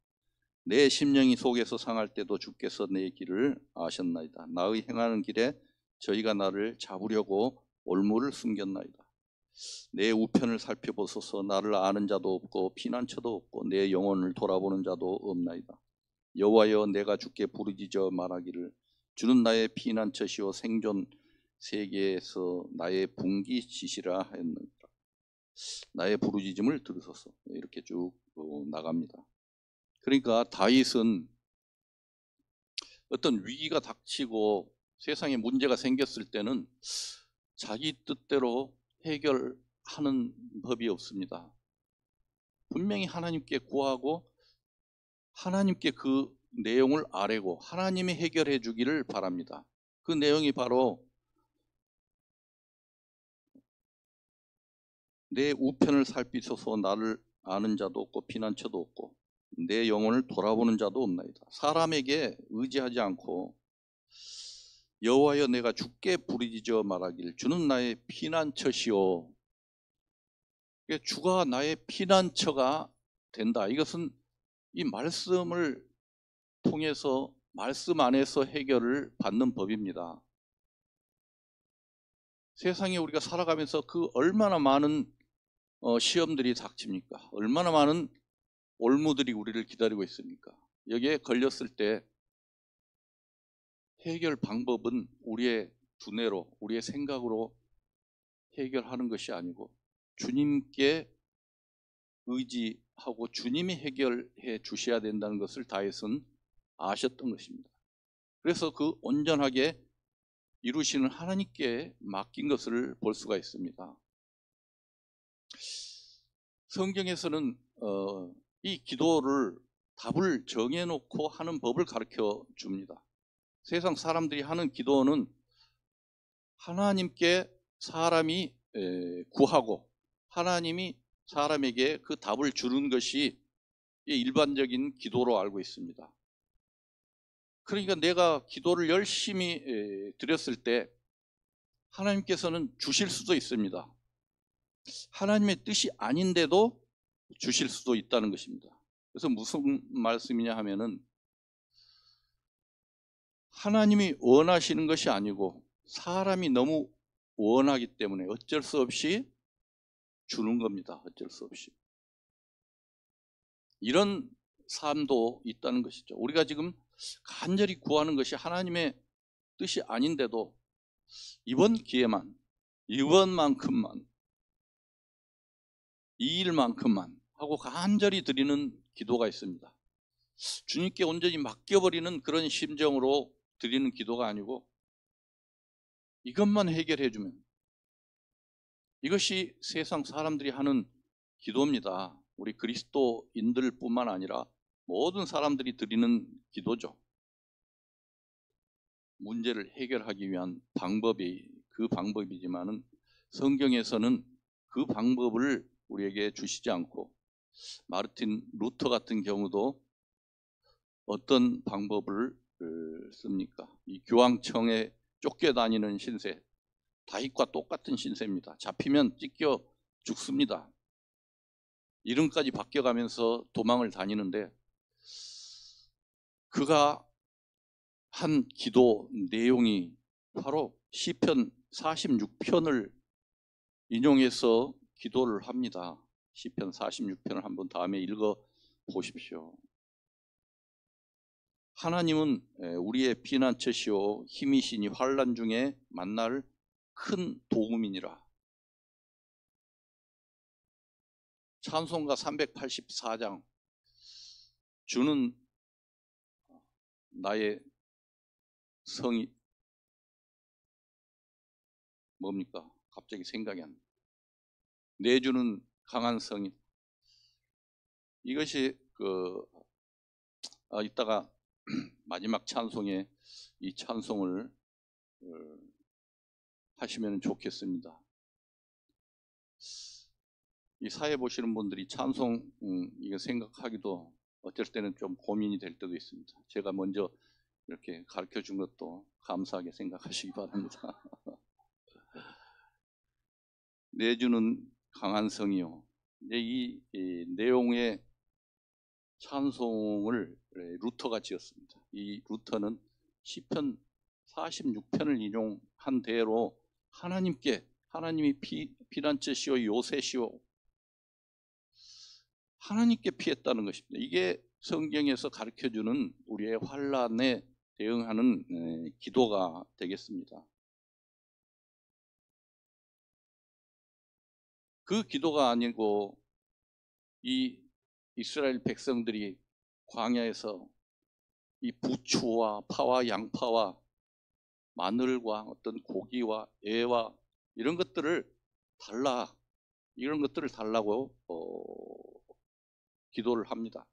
내 심령이 속에서 상할 때도 주께서 내 길을 아셨나이다. 나의 행하는 길에 저희가 나를 잡으려고 올무를 숨겼나이다. 내 우편을 살펴보소서. 나를 아는 자도 없고 피난처도 없고 내 영혼을 돌아보는 자도 없나이다. 여호와여, 내가 주께 부르짖어 말하기를 주는 나의 피난처시오 생존 세계에서 나의 분기지시라 하였느니라. 나의 부르짖음을 들으소서. 이렇게 쭉 나갑니다. 그러니까 다윗은 어떤 위기가 닥치고 세상에 문제가 생겼을 때는 자기 뜻대로 해결하는 법이 없습니다. 분명히 하나님께 구하고 하나님께 그 내용을 아뢰고 하나님이 해결해 주기를 바랍니다. 그 내용이 바로 내 우편을 살피소서. 나를 아는 자도 없고 피난처도 없고 내 영혼을 돌아보는 자도 없나이다. 사람에게 의지하지 않고 여호와여, 내가 주께 부르짖어 말하기를 주는 나의 피난처시오. 주가 나의 피난처가 된다. 이것은 이 말씀을 통해서 말씀 안에서 해결을 받는 법입니다. 세상에 우리가 살아가면서 그 얼마나 많은 시험들이 닥칩니까? 얼마나 많은 올무들이 우리를 기다리고 있습니까? 여기에 걸렸을 때 해결 방법은 우리의 두뇌로, 우리의 생각으로 해결하는 것이 아니고 주님께 의지하고 주님이 해결해 주셔야 된다는 것을 다윗은 아셨던 것입니다. 그래서 그 온전하게 이루시는 하나님께 맡긴 것을 볼 수가 있습니다. 성경에서는 이 기도를 답을 정해놓고 하는 법을 가르쳐 줍니다. 세상 사람들이 하는 기도는 하나님께 사람이 구하고 하나님이 사람에게 그 답을 주는 것이 일반적인 기도로 알고 있습니다. 그러니까 내가 기도를 열심히 드렸을 때 하나님께서는 주실 수도 있습니다. 하나님의 뜻이 아닌데도 주실 수도 있다는 것입니다. 그래서 무슨 말씀이냐 하면은 하나님이 원하시는 것이 아니고 사람이 너무 원하기 때문에 어쩔 수 없이 주는 겁니다. 어쩔 수 없이. 이런 삶도 있다는 것이죠. 우리가 지금 간절히 구하는 것이 하나님의 뜻이 아닌데도 이번 기회만, 이번만큼만, 이 일만큼만 하고 간절히 드리는 기도가 있습니다. 주님께 온전히 맡겨버리는 그런 심정으로 드리는 기도가 아니고 이것만 해결해 주면, 이것이 세상 사람들이 하는 기도입니다. 우리 그리스도인들 뿐만 아니라 모든 사람들이 드리는 기도죠. 문제를 해결하기 위한 방법이 그 방법이지만은 성경에서는 그 방법을 우리에게 주시지 않고 마르틴 루터 같은 경우도 어떤 방법을 씁니까? 이 교황청에 쫓겨다니는 신세, 다윗과 똑같은 신세입니다. 잡히면 찢겨 죽습니다. 이름까지 바뀌어가면서 도망을 다니는데 그가 한 기도 내용이 바로 시편 46편을 인용해서 기도를 합니다. 시편 46편을 한번 다음에 읽어 보십시오. 하나님은 우리의 피난처시오 힘이시니 환난 중에 만날 큰 도움이니라. 찬송가 384장 주는 나의 성이 뭡니까? 갑자기 생각이 안 나. 내 주는 강한 성이. 이것이 이따가 마지막 찬송에 이 찬송을 하시면 좋겠습니다. 이 사회 보시는 분들이 찬송 이거 생각하기도 어쩔 때는 좀 고민이 될 때도 있습니다. 제가 먼저 이렇게 가르쳐 준 것도 감사하게 생각하시기 바랍니다. 내주는 강한 성이요. 이 내용의 찬송을 루터가 지었습니다. 이 루터는 시편 46편을 인용한 대로 하나님이 피난처시오 요새시오 하나님께 피했다는 것입니다. 이게 성경에서 가르쳐주는 우리의 환난에 대응하는 기도가 되겠습니다. 그 기도가 아니고 이 이스라엘 백성들이 광야에서 이 부추와 파와 양파와 마늘과 어떤 고기와 애와 이런 것들을 달라고 기도를 합니다.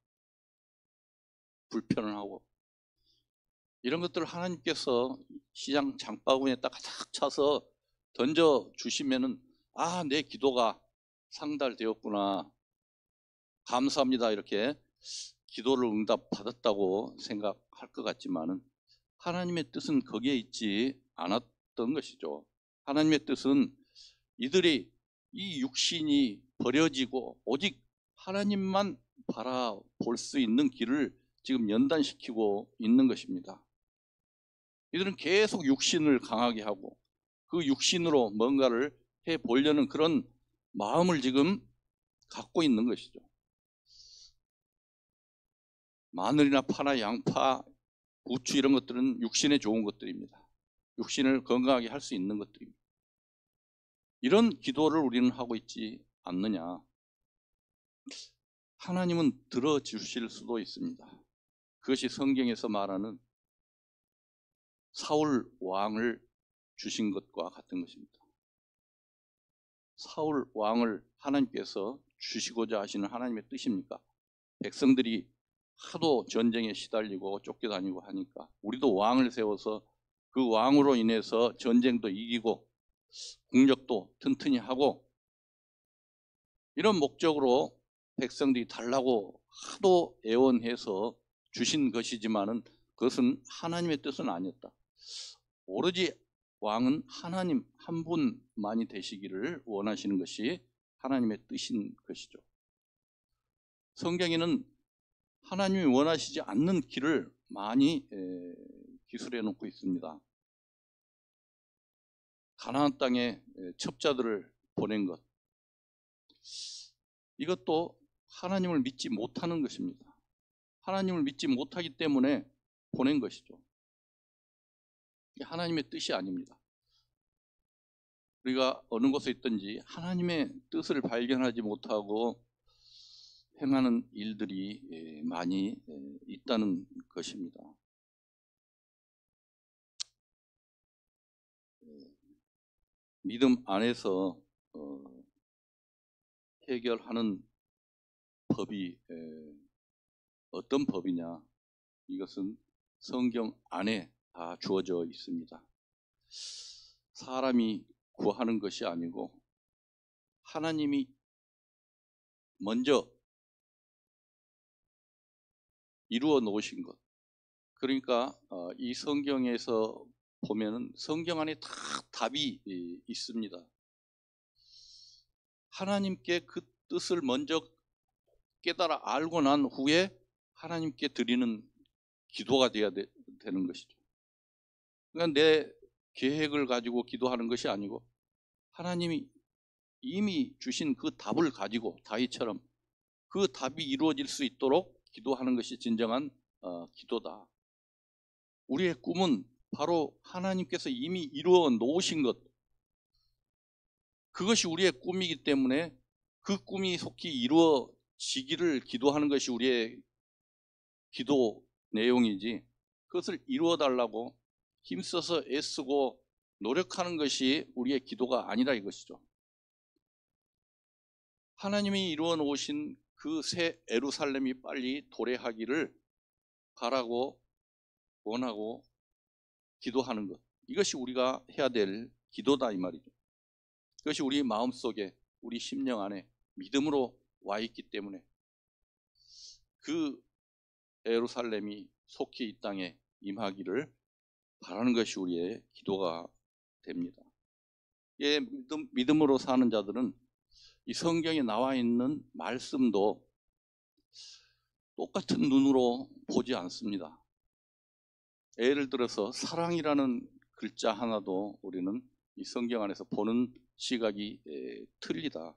불편을 하고 이런 것들을 하나님께서 시장 장바구니에 가득 차서 던져 주시면은 내 기도가 상달되었구나, 감사합니다, 이렇게 기도를 응답받았다고 생각할 것 같지만은 하나님의 뜻은 거기에 있지 않았던 것이죠. 하나님의 뜻은 이들이 이 육신이 버려지고 오직 하나님만 바라볼 수 있는 길을 지금 연단시키고 있는 것입니다. 이들은 계속 육신을 강하게 하고 그 육신으로 뭔가를 해보려는 그런 마음을 지금 갖고 있는 것이죠. 마늘이나 파나 양파, 부추 이런 것들은 육신에 좋은 것들입니다. 육신을 건강하게 할 수 있는 것들입니다. 이런 기도를 우리는 하고 있지 않느냐. 하나님은 들어주실 수도 있습니다. 그것이 성경에서 말하는 사울 왕을 주신 것과 같은 것입니다. 사울 왕을 하나님께서 주시고자 하시는 하나님의 뜻입니까? 백성들이 하도 전쟁에 시달리고 쫓겨다니고 하니까 우리도 왕을 세워서 그 왕으로 인해서 전쟁도 이기고 국력도 튼튼히 하고 이런 목적으로 백성들이 달라고 하도 애원해서 주신 것이지만은 그것은 하나님의 뜻은 아니었다. 오로지 왕은 하나님 한 분만이 되시기를 원하시는 것이 하나님의 뜻인 것이죠. 성경에는 하나님이 원하시지 않는 길을 많이 기술해 놓고 있습니다. 가나안 땅에 첩자들을 보낸 것, 이것도 하나님을 믿지 못하는 것입니다. 하나님을 믿지 못하기 때문에 보낸 것이죠. 이게 하나님의 뜻이 아닙니다. 우리가 어느 곳에 있든지 하나님의 뜻을 발견하지 못하고 행하는 일들이 많이 있다는 것입니다. 믿음 안에서 해결하는 법이 어떤 법이냐? 이것은 성경 안에 다 주어져 있습니다. 사람이 구하는 것이 아니고 하나님이 먼저 이루어 놓으신 것. 그러니까 이 성경에서 보면은 성경 안에 다 답이 있습니다. 하나님께 그 뜻을 먼저 깨달아 알고 난 후에 하나님께 드리는 기도가 되어야 되는 것이죠. 그러니까 내 계획을 가지고 기도하는 것이 아니고 하나님이 이미 주신 그 답을 가지고 다윗처럼 그 답이 이루어질 수 있도록 기도하는 것이 진정한 기도다. 우리의 꿈은 바로 하나님께서 이미 이루어 놓으신 것, 그것이 우리의 꿈이기 때문에 그 꿈이 속히 이루어지기를 기도하는 것이 우리의 기도 내용이지, 그것을 이루어 달라고 힘써서 애쓰고 노력하는 것이 우리의 기도가 아니라 이것이죠. 하나님이 이루어 놓으신 그 새 예루살렘이 빨리 도래하기를 바라고 원하고 기도하는 것, 이것이 우리가 해야 될 기도다 이 말이죠. 그것이 우리 마음속에 우리 심령 안에 믿음으로 와 있기 때문에 그 예루살렘이 속히 이 땅에 임하기를 바라는 것이 우리의 기도가 됩니다. 예, 믿음으로 사는 자들은 이 성경에 나와 있는 말씀도 똑같은 눈으로 보지 않습니다. 예를 들어서 사랑이라는 글자 하나도 우리는 이 성경 안에서 보는 시각이 틀리다.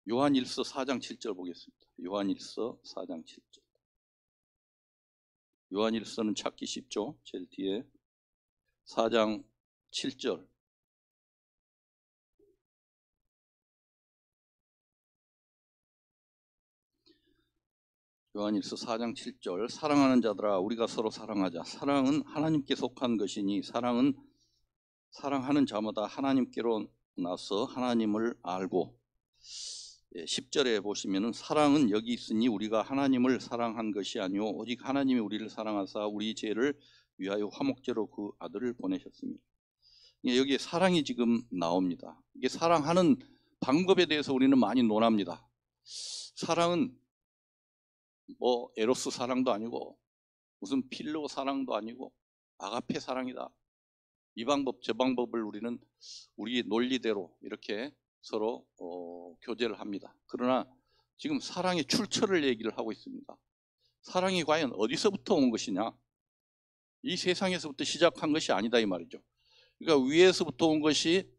요한일서 4장 7절 보겠습니다. 요한일서 4장 7절. 요한일서는 찾기 쉽죠. 제일 뒤에 4장 7절. 요한일서 4장 7절. 사랑하는 자들아 우리가 서로 사랑하자. 사랑은 하나님께 속한 것이니 사랑은 사랑하는 자마다 하나님께로 나서 하나님을 알고, 10절에 보시면은 사랑은 여기 있으니 우리가 하나님을 사랑한 것이 아니오 오직 하나님이 우리를 사랑하사 우리 죄를 위하여 화목제로 그 아들을 보내셨습니다. 여기에 사랑이 지금 나옵니다. 이게 사랑하는 방법에 대해서 우리는 많이 논합니다. 사랑은 뭐 에로스 사랑도 아니고 무슨 필로 사랑도 아니고 아가페 사랑이다. 이 방법 저 방법을 우리는 우리 논리대로 이렇게 서로 교제를 합니다. 그러나 지금 사랑의 출처를 얘기를 하고 있습니다. 사랑이 과연 어디서부터 온 것이냐? 이 세상에서부터 시작한 것이 아니다 이 말이죠. 그러니까 위에서부터 온 것이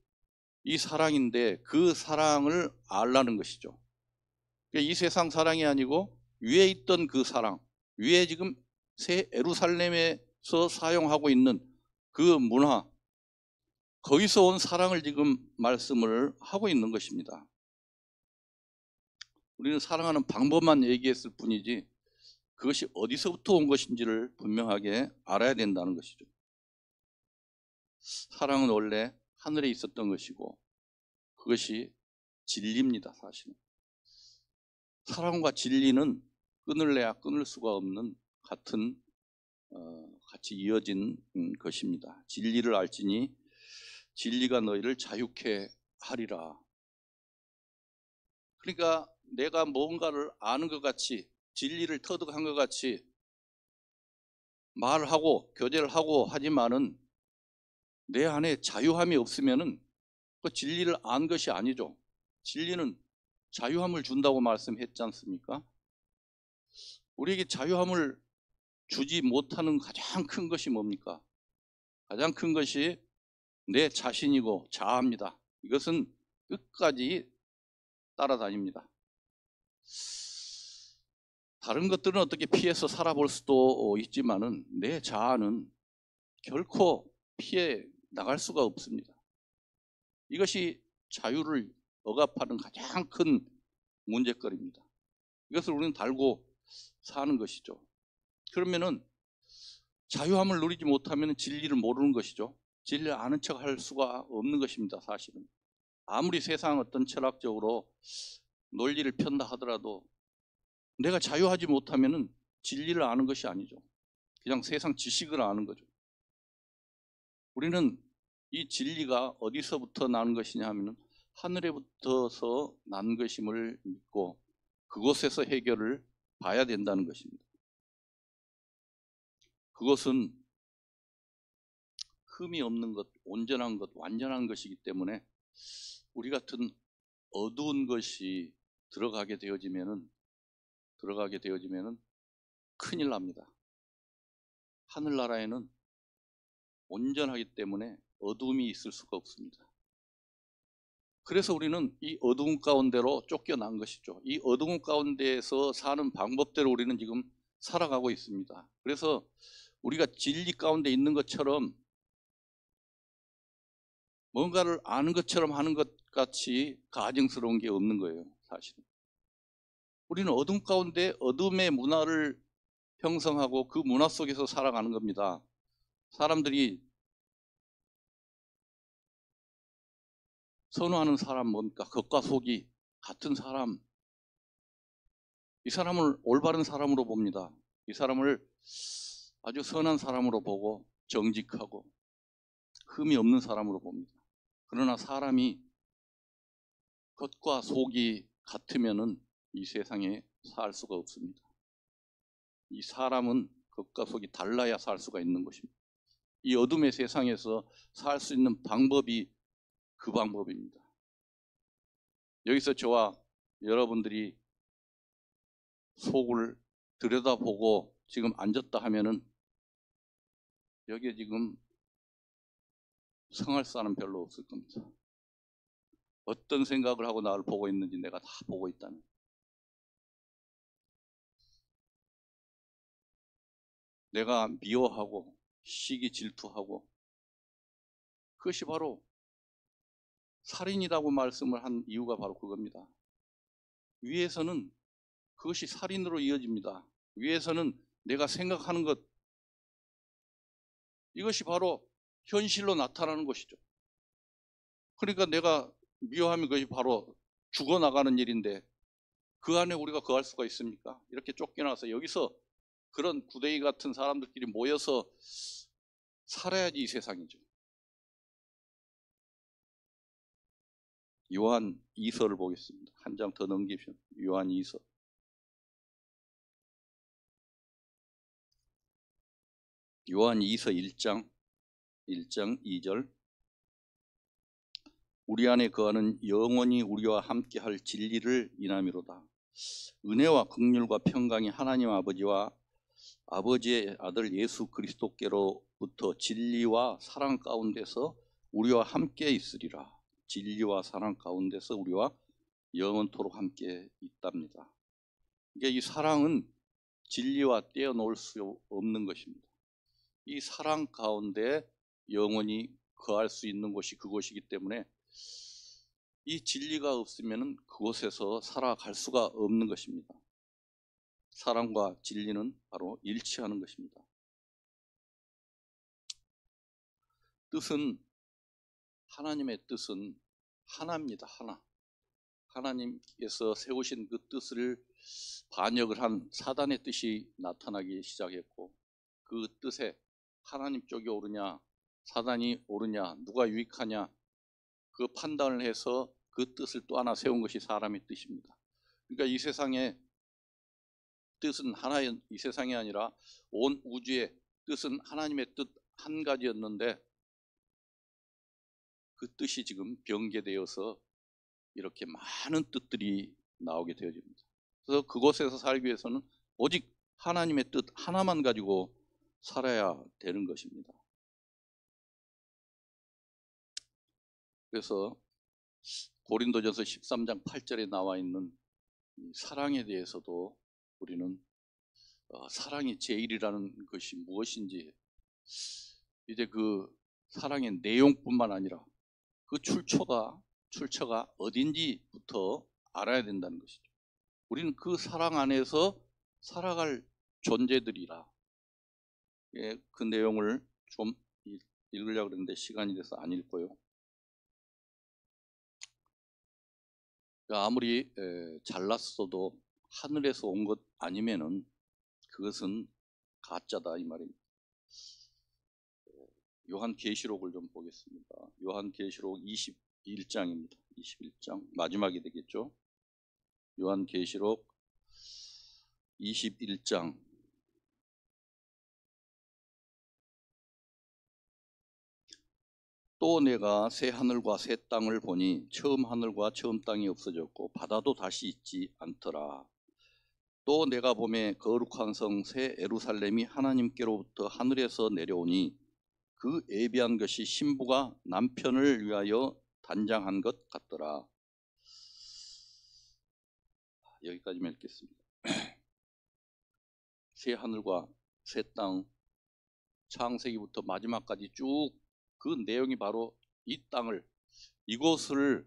이 사랑인데 그 사랑을 알라는 것이죠. 그러니까 이 세상 사랑이 아니고 위에 있던 그 사랑, 위에 지금 새 예루살렘에서 사용하고 있는 그 문화, 거기서 온 사랑을 지금 말씀을 하고 있는 것입니다. 우리는 사랑하는 방법만 얘기했을 뿐이지 그것이 어디서부터 온 것인지를 분명하게 알아야 된다는 것이죠. 사랑은 원래 하늘에 있었던 것이고 그것이 진리입니다. 사실은 사랑과 진리는 끊을래야 끊을 수가 없는 같이 이어진 것입니다. 진리를 알지니 진리가 너희를 자유케 하리라. 그러니까 내가 뭔가를 아는 것 같이, 진리를 터득한 것 같이 말하고 교제를 하고 하지만은 내 안에 자유함이 없으면은 그 진리를 안 것이 아니죠. 진리는 자유함을 준다고 말씀했지 않습니까? 우리에게 자유함을 주지 못하는 가장 큰 것이 뭡니까? 가장 큰 것이 내 자신이고 자아입니다. 이것은 끝까지 따라다닙니다. 다른 것들은 어떻게 피해서 살아볼 수도 있지만은 내 자아는 결코 피해 나갈 수가 없습니다. 이것이 자유를 억압하는 가장 큰 문제거리입니다. 이것을 우리는 달고 사는 것이죠. 그러면은 자유함을 누리지 못하면 진리를 모르는 것이죠. 진리를 아는 척 할 수가 없는 것입니다. 사실은 아무리 세상 어떤 철학적으로 논리를 편다 하더라도 내가 자유하지 못하면 진리를 아는 것이 아니죠. 그냥 세상 지식을 아는 거죠. 우리는 이 진리가 어디서부터 나는 것이냐 하면 하늘에부터서 난 것임을 믿고 그곳에서 해결을 봐야 된다는 것입니다. 그것은 흠이 없는 것, 온전한 것, 완전한 것이기 때문에 우리 같은 어두운 것이 들어가게 되어지면은 큰일 납니다. 하늘나라에는 온전하기 때문에 어둠이 있을 수가 없습니다. 그래서 우리는 이 어두운 가운데로 쫓겨난 것이죠. 이 어두운 가운데에서 사는 방법대로 우리는 지금 살아가고 있습니다. 그래서 우리가 진리 가운데 있는 것처럼 뭔가를 아는 것처럼 하는 것 같이 가증스러운 게 없는 거예요. 사실은 우리는 어둠 가운데 어둠의 문화를 형성하고 그 문화 속에서 살아가는 겁니다. 사람들이 선호하는 사람 뭡니까? 겉과 속이 같은 사람. 이 사람을 올바른 사람으로 봅니다. 이 사람을 아주 선한 사람으로 보고 정직하고 흠이 없는 사람으로 봅니다. 그러나 사람이 겉과 속이 같으면은 이 세상에 살 수가 없습니다. 이 사람은 겉과 속이 달라야 살 수가 있는 것입니다. 이 어둠의 세상에서 살 수 있는 방법이 그 방법입니다. 여기서 저와 여러분들이 속을 들여다보고 지금 앉았다 하면은 여기에 지금 성할 사람 별로 없을 겁니다. 어떤 생각을 하고 나를 보고 있는지 내가 다 보고 있다는. 내가 미워하고 시기 질투하고 그것이 바로 살인이라고 말씀을 한 이유가 바로 그겁니다. 위에서는 그것이 살인으로 이어집니다. 위에서는 내가 생각하는 것, 이것이 바로 현실로 나타나는 것이죠. 그러니까 내가 미워하면 그것이 바로 죽어나가는 일인데 그 안에 우리가 거할 수가 있습니까? 이렇게 쫓겨나서 여기서 그런 구데기 같은 사람들끼리 모여서 살아야지 이 세상이죠. 요한 2서를 보겠습니다. 한 장 더 넘기시면 요한 2서. 요한 2서 1장 2절. 우리 안에 거하는 영원히 우리와 함께할 진리를 인함이로다. 은혜와 긍휼과 평강이 하나님 아버지와 아버지의 아들 예수 그리스도께로부터 진리와 사랑 가운데서 우리와 함께 있으리라. 진리와 사랑 가운데서 우리와 영원토록 함께 있답니다. 그러니까 이 사랑은 진리와 떼어놓을 수 없는 것입니다. 이 사랑 가운데 영원히 거할 수 있는 곳이 그곳이기 때문에 이 진리가 없으면 그곳에서 살아갈 수가 없는 것입니다. 사랑과 진리는 바로 일치하는 것입니다. 뜻은, 하나님의 뜻은 하나입니다. 하나. 하나님께서 세우신 그 뜻을 반역을 한 사단의 뜻이 나타나기 시작했고, 그 뜻에 하나님 쪽이 옳으냐 사단이 옳으냐 누가 유익하냐 그 판단을 해서 그 뜻을 또 하나 세운 것이 사람의 뜻입니다. 그러니까 이 세상의 뜻은 하나의, 이 세상이 아니라 온 우주의 뜻은 하나님의 뜻 한 가지였는데, 그 뜻이 지금 변개되어서 이렇게 많은 뜻들이 나오게 되어집니다. 그래서 그곳에서 살기 위해서는 오직 하나님의 뜻 하나만 가지고 살아야 되는 것입니다. 그래서 고린도전서 13장 8절에 나와 있는 사랑에 대해서도 우리는 사랑이 제일이라는 것이 무엇인지, 이제 그 사랑의 내용뿐만 아니라 그 출처가 어딘지부터 알아야 된다는 것이죠. 우리는 그 사랑 안에서 살아갈 존재들이라. 예, 그 내용을 좀 읽으려고 그랬는데 시간이 돼서 안 읽고요. 아무리 잘났어도 하늘에서 온 것 아니면은 그것은 가짜다 이 말입니다. 요한계시록을 좀 보겠습니다. 요한계시록 21장입니다. 21장 마지막이 되겠죠. 요한계시록 21장 또 내가 새 하늘과 새 땅을 보니 처음 하늘과 처음 땅이 없어졌고 바다도 다시 있지 않더라. 또 내가 보매 거룩한 성 새 예루살렘이 하나님께로부터 하늘에서 내려오니 그 예비한 것이 신부가 남편을 위하여 단장한 것 같더라. 여기까지만 읽겠습니다. 새 하늘과 새 땅, 창세기부터 마지막까지 쭉 그 내용이 바로 이 땅을, 이곳을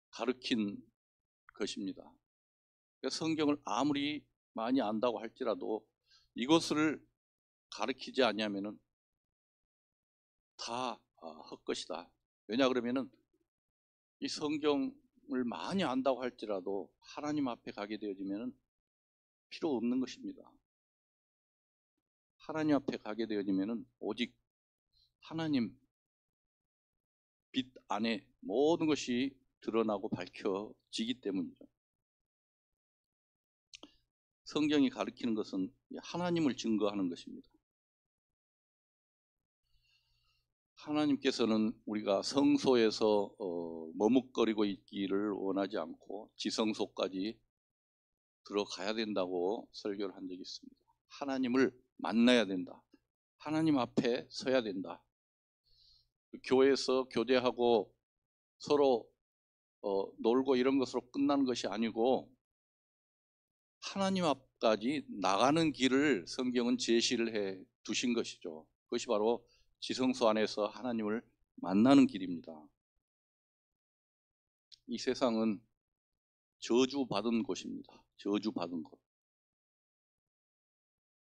가르친 것입니다. 성경을 아무리 많이 안다고 할지라도 이것을 가르치지 않으면은 다 헛것이다. 왜냐 그러면은 이 성경을 많이 안다고 할지라도 하나님 앞에 가게 되어지면은 필요 없는 것입니다. 하나님 앞에 가게 되어지면은 오직 하나님 빛 안에 모든 것이 드러나고 밝혀지기 때문이죠. 성경이 가르치는 것은 하나님을 증거하는 것입니다. 하나님께서는 우리가 성소에서 머뭇거리고 있기를 원하지 않고 지성소까지 들어가야 된다고 설교를 한 적이 있습니다. 하나님을 만나야 된다. 하나님 앞에 서야 된다. 교회에서 교제하고 서로 놀고 이런 것으로 끝나는 것이 아니고 하나님 앞까지 나가는 길을 성경은 제시를 해 두신 것이죠. 그것이 바로 지성소 안에서 하나님을 만나는 길입니다. 이 세상은 저주받은 곳입니다. 저주받은 곳.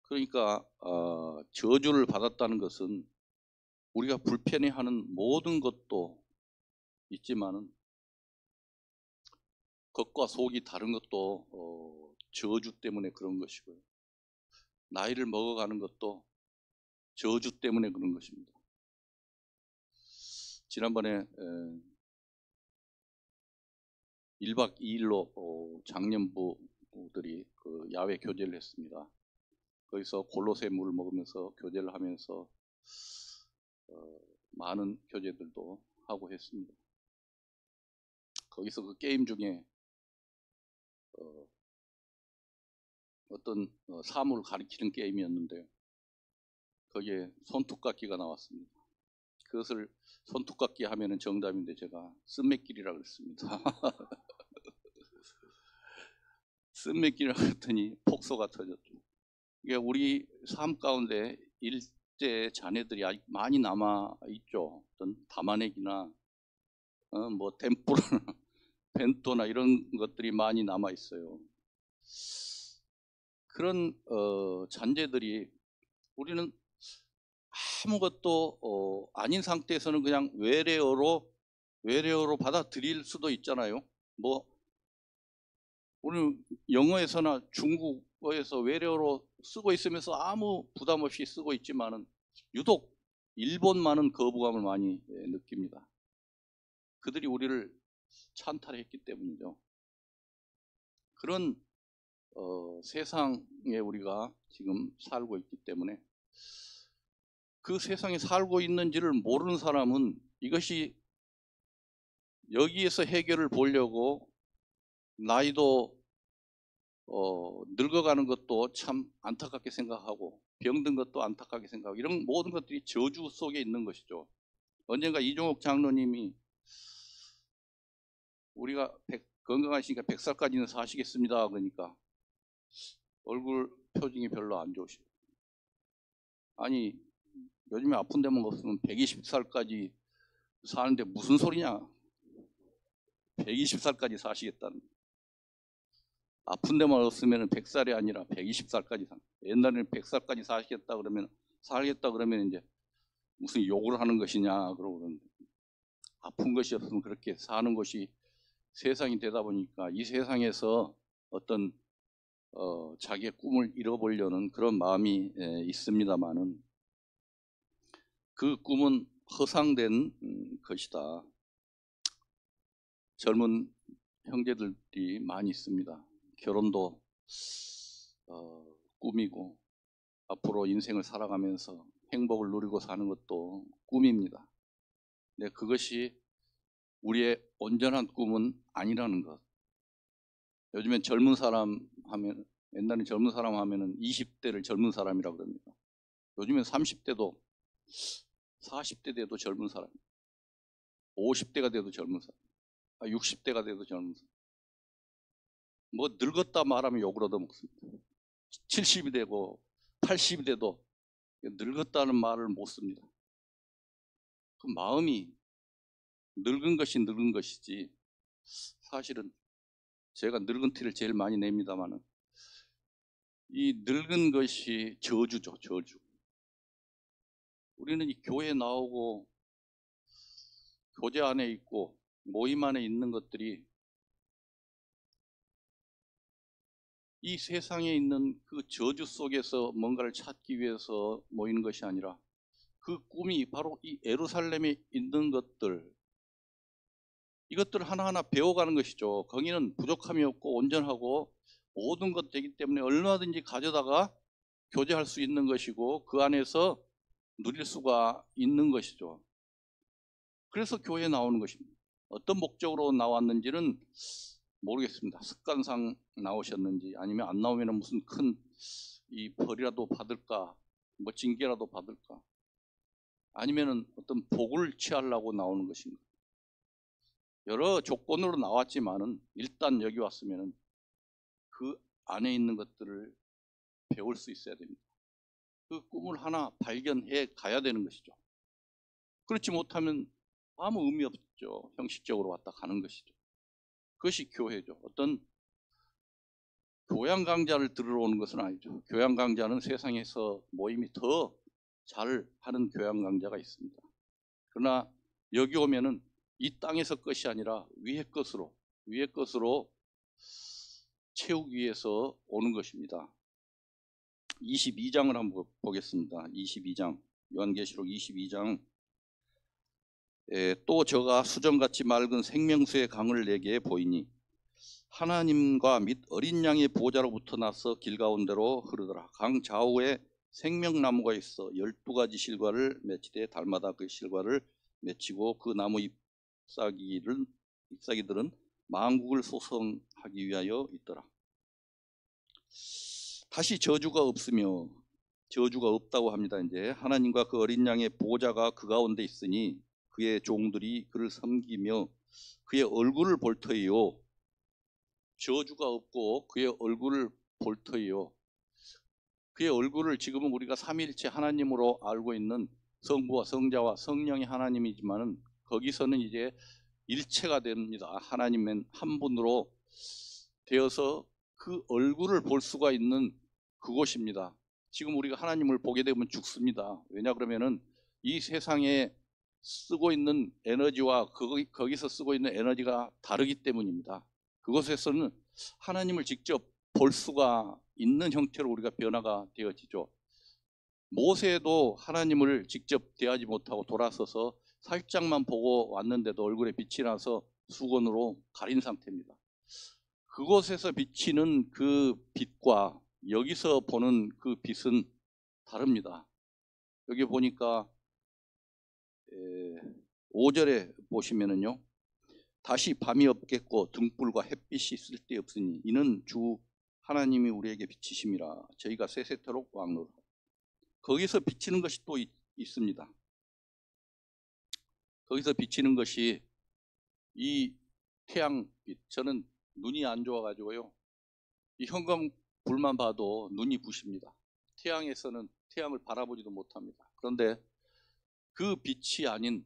그러니까 저주를 받았다는 것은 우리가 불편해하는 모든 것도 있지만은 겉과 속이 다른 것도 저주 때문에 그런 것이고요. 나이를 먹어가는 것도 저주 때문에 그런 것입니다. 지난번에 1박 2일로 장년부들이 그 야외 교제를 했습니다. 거기서 골로새 물을 먹으면서 교제를 하면서 많은 교제들도 하고 했습니다. 거기서 그 게임 중에 어떤 사물을 가리키는 게임이었는데요. 거기에 손톱깎이가 나왔습니다. 그것을 손톱깎이 하면은 정답인데 제가 쓴맥길이라고 그랬습니다. 쓴맥기를 했더니 폭소가 터졌죠. 이게 우리 삶 가운데 일제 자네들이 아직 많이 남아 있죠. 어떤 담아내기나 뭐 덴뿌르나 벤토나 이런 것들이 많이 남아 있어요. 그런 잔재들이 우리는 아무것도 아닌 상태에서는 그냥 외래어로 받아들일 수도 있잖아요. 뭐 우리는 영어에서나 중국어에서 외래어로 쓰고 있으면서 아무 부담 없이 쓰고 있지만은 유독 일본만은 거부감을 많이 느낍니다. 그들이 우리를 찬탈했기 때문이죠. 그런 세상에 우리가 지금 살고 있기 때문에 그 세상에 살고 있는지를 모르는 사람은 이것이 여기에서 해결을 보려고 나이도 늙어가는 것도 참 안타깝게 생각하고 병든 것도 안타깝게 생각하고 이런 모든 것들이 저주 속에 있는 것이죠. 언젠가 이종옥 장로님이 우리가 건강하시니까 100살까지는 사시겠습니다. 그러니까 얼굴 표정이 별로 안 좋으시고 아니 요즘에 아픈 데만 없으면 120살까지 사는데 무슨 소리냐. 120살까지 사시겠다는. 아픈 데만 없으면 100살이 아니라 120살까지 사. 옛날에는 100살까지 살겠다 그러면 이제 무슨 욕을 하는 것이냐 그러고 그러는데 아픈 것이 없으면 그렇게 사는 것이 세상이 되다 보니까 이 세상에서 어떤 자기의 꿈을 이뤄보려는 그런 마음이 있습니다만은 그 꿈은 허상된 것이다. 젊은 형제들이 많이 있습니다. 결혼도 꿈이고 앞으로 인생을 살아가면서 행복을 누리고 사는 것도 꿈입니다. 근데 그것이 우리의 온전한 꿈은 아니라는 것. 요즘엔 젊은 사람 하면 옛날에 젊은 사람 하면은 20대를 젊은 사람이라고 그럽니다. 요즘엔 30대도 40대 돼도 젊은 사람, 50대가 돼도 젊은 사람, 60대가 돼도 젊은 사람. 뭐 늙었다 말하면 욕을 얻어먹습니다. 70이 되고 80이 돼도 늙었다는 말을 못 씁니다. 그 마음이 늙은 것이 늙은 것이지 사실은 제가 늙은 티를 제일 많이 냅니다만은 이 늙은 것이 저주죠, 저주. 우리는 이 교회에 나오고 교제 안에 있고 모임 안에 있는 것들이 이 세상에 있는 그 저주 속에서 뭔가를 찾기 위해서 모이는 것이 아니라 그 꿈이 바로 이 예루살렘에 있는 것들, 이것들을 하나하나 배워가는 것이죠. 거기는 부족함이 없고 온전하고 모든 것 되기 때문에 얼마든지 가져다가 교제할 수 있는 것이고 그 안에서 누릴 수가 있는 것이죠. 그래서 교회에 나오는 것입니다. 어떤 목적으로 나왔는지는 모르겠습니다. 습관상 나오셨는지 아니면 안 나오면 무슨 큰 이 벌이라도 받을까, 뭐 징계라도 받을까, 아니면은 어떤 복을 취하려고 나오는 것인가. 여러 조건으로 나왔지만은 일단 여기 왔으면은 그 안에 있는 것들을 배울 수 있어야 됩니다. 그 꿈을 하나 발견해 가야 되는 것이죠. 그렇지 못하면 아무 의미 없죠. 형식적으로 왔다 가는 것이죠. 그것이 교회죠. 어떤 교양 강좌를 들으러 오는 것은 아니죠. 교양 강좌는 세상에서 모임이 더 잘하는 교양 강좌가 있습니다. 그러나 여기 오면은 이 땅에서 것이 아니라 위의 것으로 채우기 위해서 오는 것입니다. 22장을 한번 보겠습니다. 22장, 요한계시록 22장. 또 저가 수정같이 맑은 생명수의 강을 내게 보이니 하나님과 및 어린 양의 보좌로부터 나서 길 가운데로 흐르더라. 강 좌우에 생명나무가 있어 12가지 실과를 맺히되 달마다 그 실과를 맺히고 그 나무 잎사귀들은 만국을 소성하기 위하여 있더라. 다시 저주가 없다고 합니다. 이제 하나님과 그 어린 양의 보좌가 그 가운데 있으니 그의 종들이 그를 섬기며 그의 얼굴을 볼 터이요 저주가 없고 그의 얼굴을 볼 터이요. 그의 얼굴을 지금은 우리가 삼위일체 하나님으로 알고 있는 성부와 성자와 성령이 하나님이지만은 거기서는 이제 일체가 됩니다. 하나님은 한 분으로 되어서 그 얼굴을 볼 수가 있는 그곳입니다. 지금 우리가 하나님을 보게 되면 죽습니다. 왜냐 그러면은 이 세상에 쓰고 있는 에너지와 거기서 쓰고 있는 에너지가 다르기 때문입니다. 그곳에서는 하나님을 직접 볼 수가 있는 형태로 우리가 변화가 되어지죠. 모세도 하나님을 직접 대하지 못하고 돌아서서 살짝만 보고 왔는데도 얼굴에 빛이 나서 수건으로 가린 상태입니다. 그곳에서 비치는 그 빛과 여기서 보는 그 빛은 다릅니다. 여기 보니까 5절에 보시면은요, 다시 밤이 없겠고 등불과 햇빛이 쓸데없으니 이는 주 하나님이 우리에게 비치심이라 저희가 세세토록 왕노라. 거기서 비치는 것이 또 있습니다. 거기서 비치는 것이 이 태양빛. 저는 눈이 안 좋아가지고요, 이 형광불만 봐도 눈이 부십니다. 태양에서는 태양을 바라보지도 못합니다. 그런데 그 빛이 아닌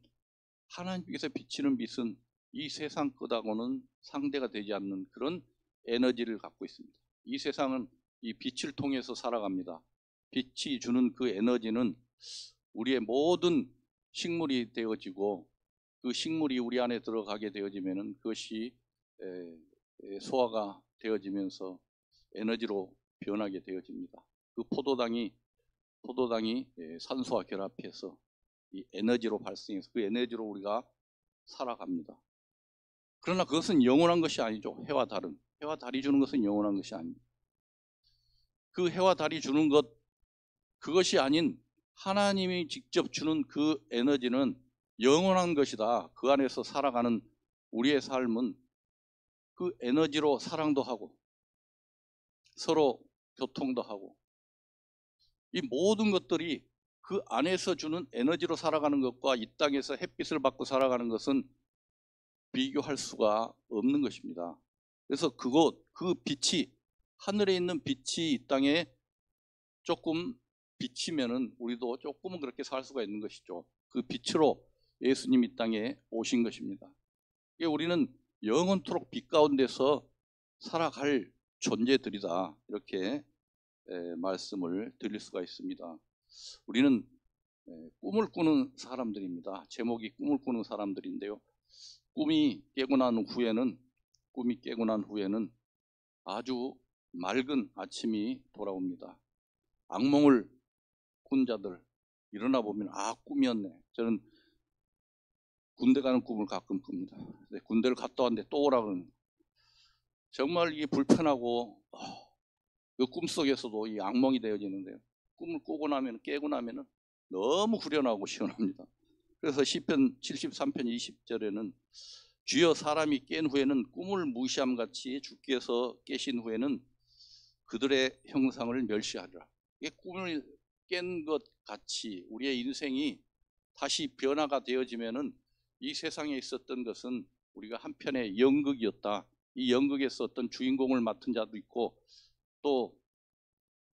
하나님께서 비치는 빛은 이 세상 것하고는 상대가 되지 않는 그런 에너지를 갖고 있습니다. 이 세상은 이 빛을 통해서 살아갑니다. 빛이 주는 그 에너지는 우리의 모든 식물이 되어지고 그 식물이 우리 안에 들어가게 되어지면 그것이 소화가 되어지면서 에너지로 변하게 되어집니다. 그 포도당이 산소와 결합해서 이 에너지로 발생해서 그 에너지로 우리가 살아갑니다. 그러나 그것은 영원한 것이 아니죠. 해와 달이 주는 것은 영원한 것이 아닙니다. 그 해와 달이 주는 것, 그것이 아닌 하나님이 직접 주는 그 에너지는 영원한 것이다. 그 안에서 살아가는 우리의 삶은 그 에너지로 사랑도 하고 서로 교통도 하고 이 모든 것들이 그 안에서 주는 에너지로 살아가는 것과 이 땅에서 햇빛을 받고 살아가는 것은 비교할 수가 없는 것입니다. 그래서 그 빛이, 하늘에 있는 빛이 이 땅에 조금 비치면은 우리도 조금은 그렇게 살 수가 있는 것이죠. 그 빛으로 예수님 이 땅에 오신 것입니다. 우리는 영원토록 빛 가운데서 살아갈 존재들이다. 이렇게 말씀을 드릴 수가 있습니다. 우리는 꿈을 꾸는 사람들입니다. 제목이 꿈을 꾸는 사람들인데요. 꿈이 깨고 난 후에는 아주 맑은 아침이 돌아옵니다. 악몽을 꾼 자들 일어나 보면 꿈이었네. 저는 군대 가는 꿈을 가끔 꿉니다. 군대를 갔다 왔는데 또 오라 그러는, 정말 이게 불편하고 그 꿈속에서도 이 악몽이 되어지는데요. 꿈을 깨고 나면은 너무 후련하고 시원합니다. 그래서 시편 73편 20절에는 주여 사람이 깬 후에는 꿈을 무시함 같이 주께서 깨신 후에는 그들의 형상을 멸시하리라. 이게 꿈을 깬 것 같이 우리의 인생이 다시 변화가 되어지면은 이 세상에 있었던 것은 우리가 한편의 연극이었다. 이 연극에서 어떤 주인공을 맡은 자도 있고 또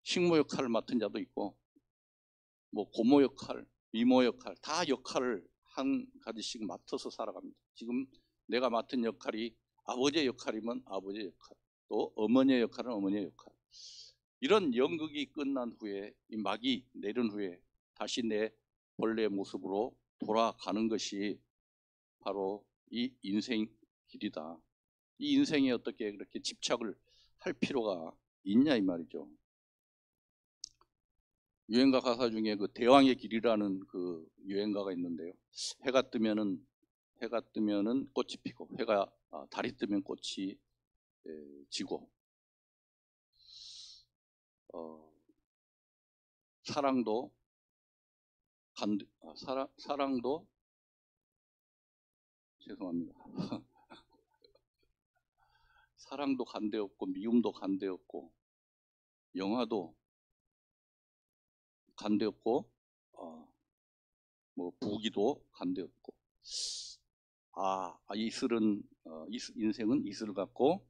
식모 역할을 맡은 자도 있고 뭐 고모 역할, 이모 역할, 다 역할을 한 가지씩 맡아서 살아갑니다. 지금 내가 맡은 역할이 아버지의 역할이면 아버지의 역할, 또 어머니의 역할은 어머니의 역할. 이런 연극이 끝난 후에, 이 막이 내린 후에 다시 내 본래의 모습으로 돌아가는 것이 바로 이 인생 길이다. 이 인생에 어떻게 그렇게 집착을 할 필요가 있냐 이 말이죠. 유행가 가사 중에 그 대왕의 길이라는 그 유행가가 있는데요. 해가 뜨면은 꽃이 피고 달이 뜨면 꽃이 지고 사랑도 죄송합니다. 사랑도 간대없고 미움도 간대없고 영화도 간대없고 뭐 부기도 간대없고 인생은 이슬 같고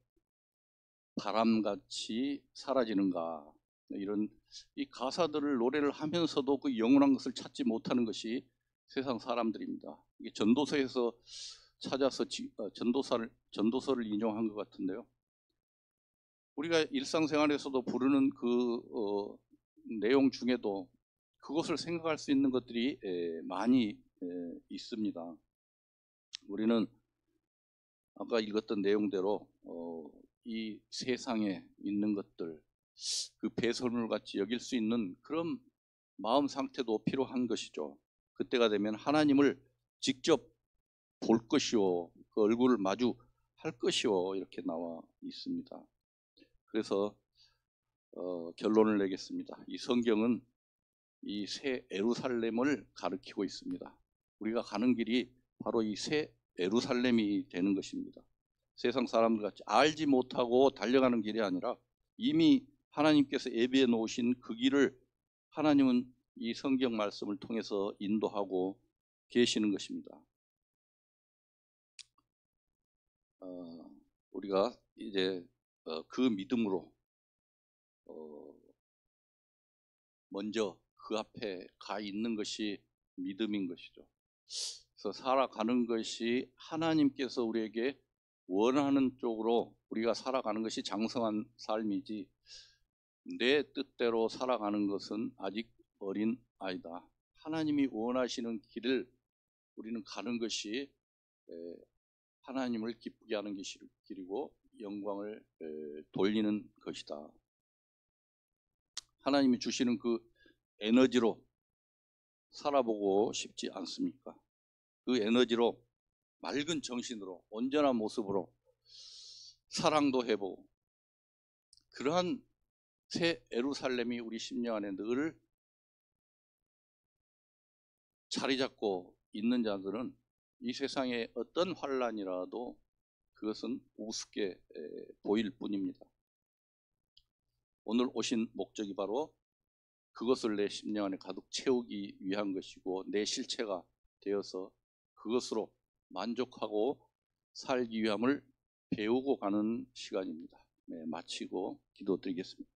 바람같이 사라지는가. 이런 이 가사들을 노래를 하면서도 그 영원한 것을 찾지 못하는 것이 세상 사람들입니다. 이게 전도서에서 찾아서 전도서를 인용한 것 같은데요. 우리가 일상생활에서도 부르는 그 내용 중에도 그것을 생각할 수 있는 것들이 많이 있습니다. 우리는 아까 읽었던 내용대로 이 세상에 있는 것들, 그 배설물 같이 여길 수 있는 그런 마음 상태도 필요한 것이죠. 그때가 되면 하나님을 직접 볼 것이요, 그 얼굴을 마주할 것이요, 이렇게 나와 있습니다. 그래서 결론을 내겠습니다. 이 성경은 이 새 예루살렘을 가리키고 있습니다. 우리가 가는 길이 바로 이 새 예루살렘이 되는 것입니다. 세상 사람들 같이 알지 못하고 달려가는 길이 아니라 이미 하나님께서 예비해 놓으신 그 길을 하나님은 이 성경 말씀을 통해서 인도하고 계시는 것입니다. 우리가 이제 그 믿음으로 먼저 그 앞에 가 있는 것이 믿음인 것이죠. 그래서 살아가는 것이 하나님께서 우리에게 원하는 쪽으로 우리가 살아가는 것이 장성한 삶이지, 내 뜻대로 살아가는 것은 아직 어린 아이다. 하나님이 원하시는 길을 우리는 가는 것이 하나님을 기쁘게 하는 길이고 영광을 돌리는 것이다. 하나님이 주시는 그 에너지로 살아보고 싶지 않습니까? 그 에너지로 맑은 정신으로 온전한 모습으로 사랑도 해보고, 그러한 새 예루살렘이 우리 심령 안에 늘 자리 잡고 있는 자들은 이 세상의 어떤 환란이라도 그것은 우습게 보일 뿐입니다. 오늘 오신 목적이 바로 그것을 내 심령 안에 가득 채우기 위한 것이고, 내 실체가 되어서 그것으로 만족하고 살기 위함을 배우고 가는 시간입니다. 마치고 기도드리겠습니다.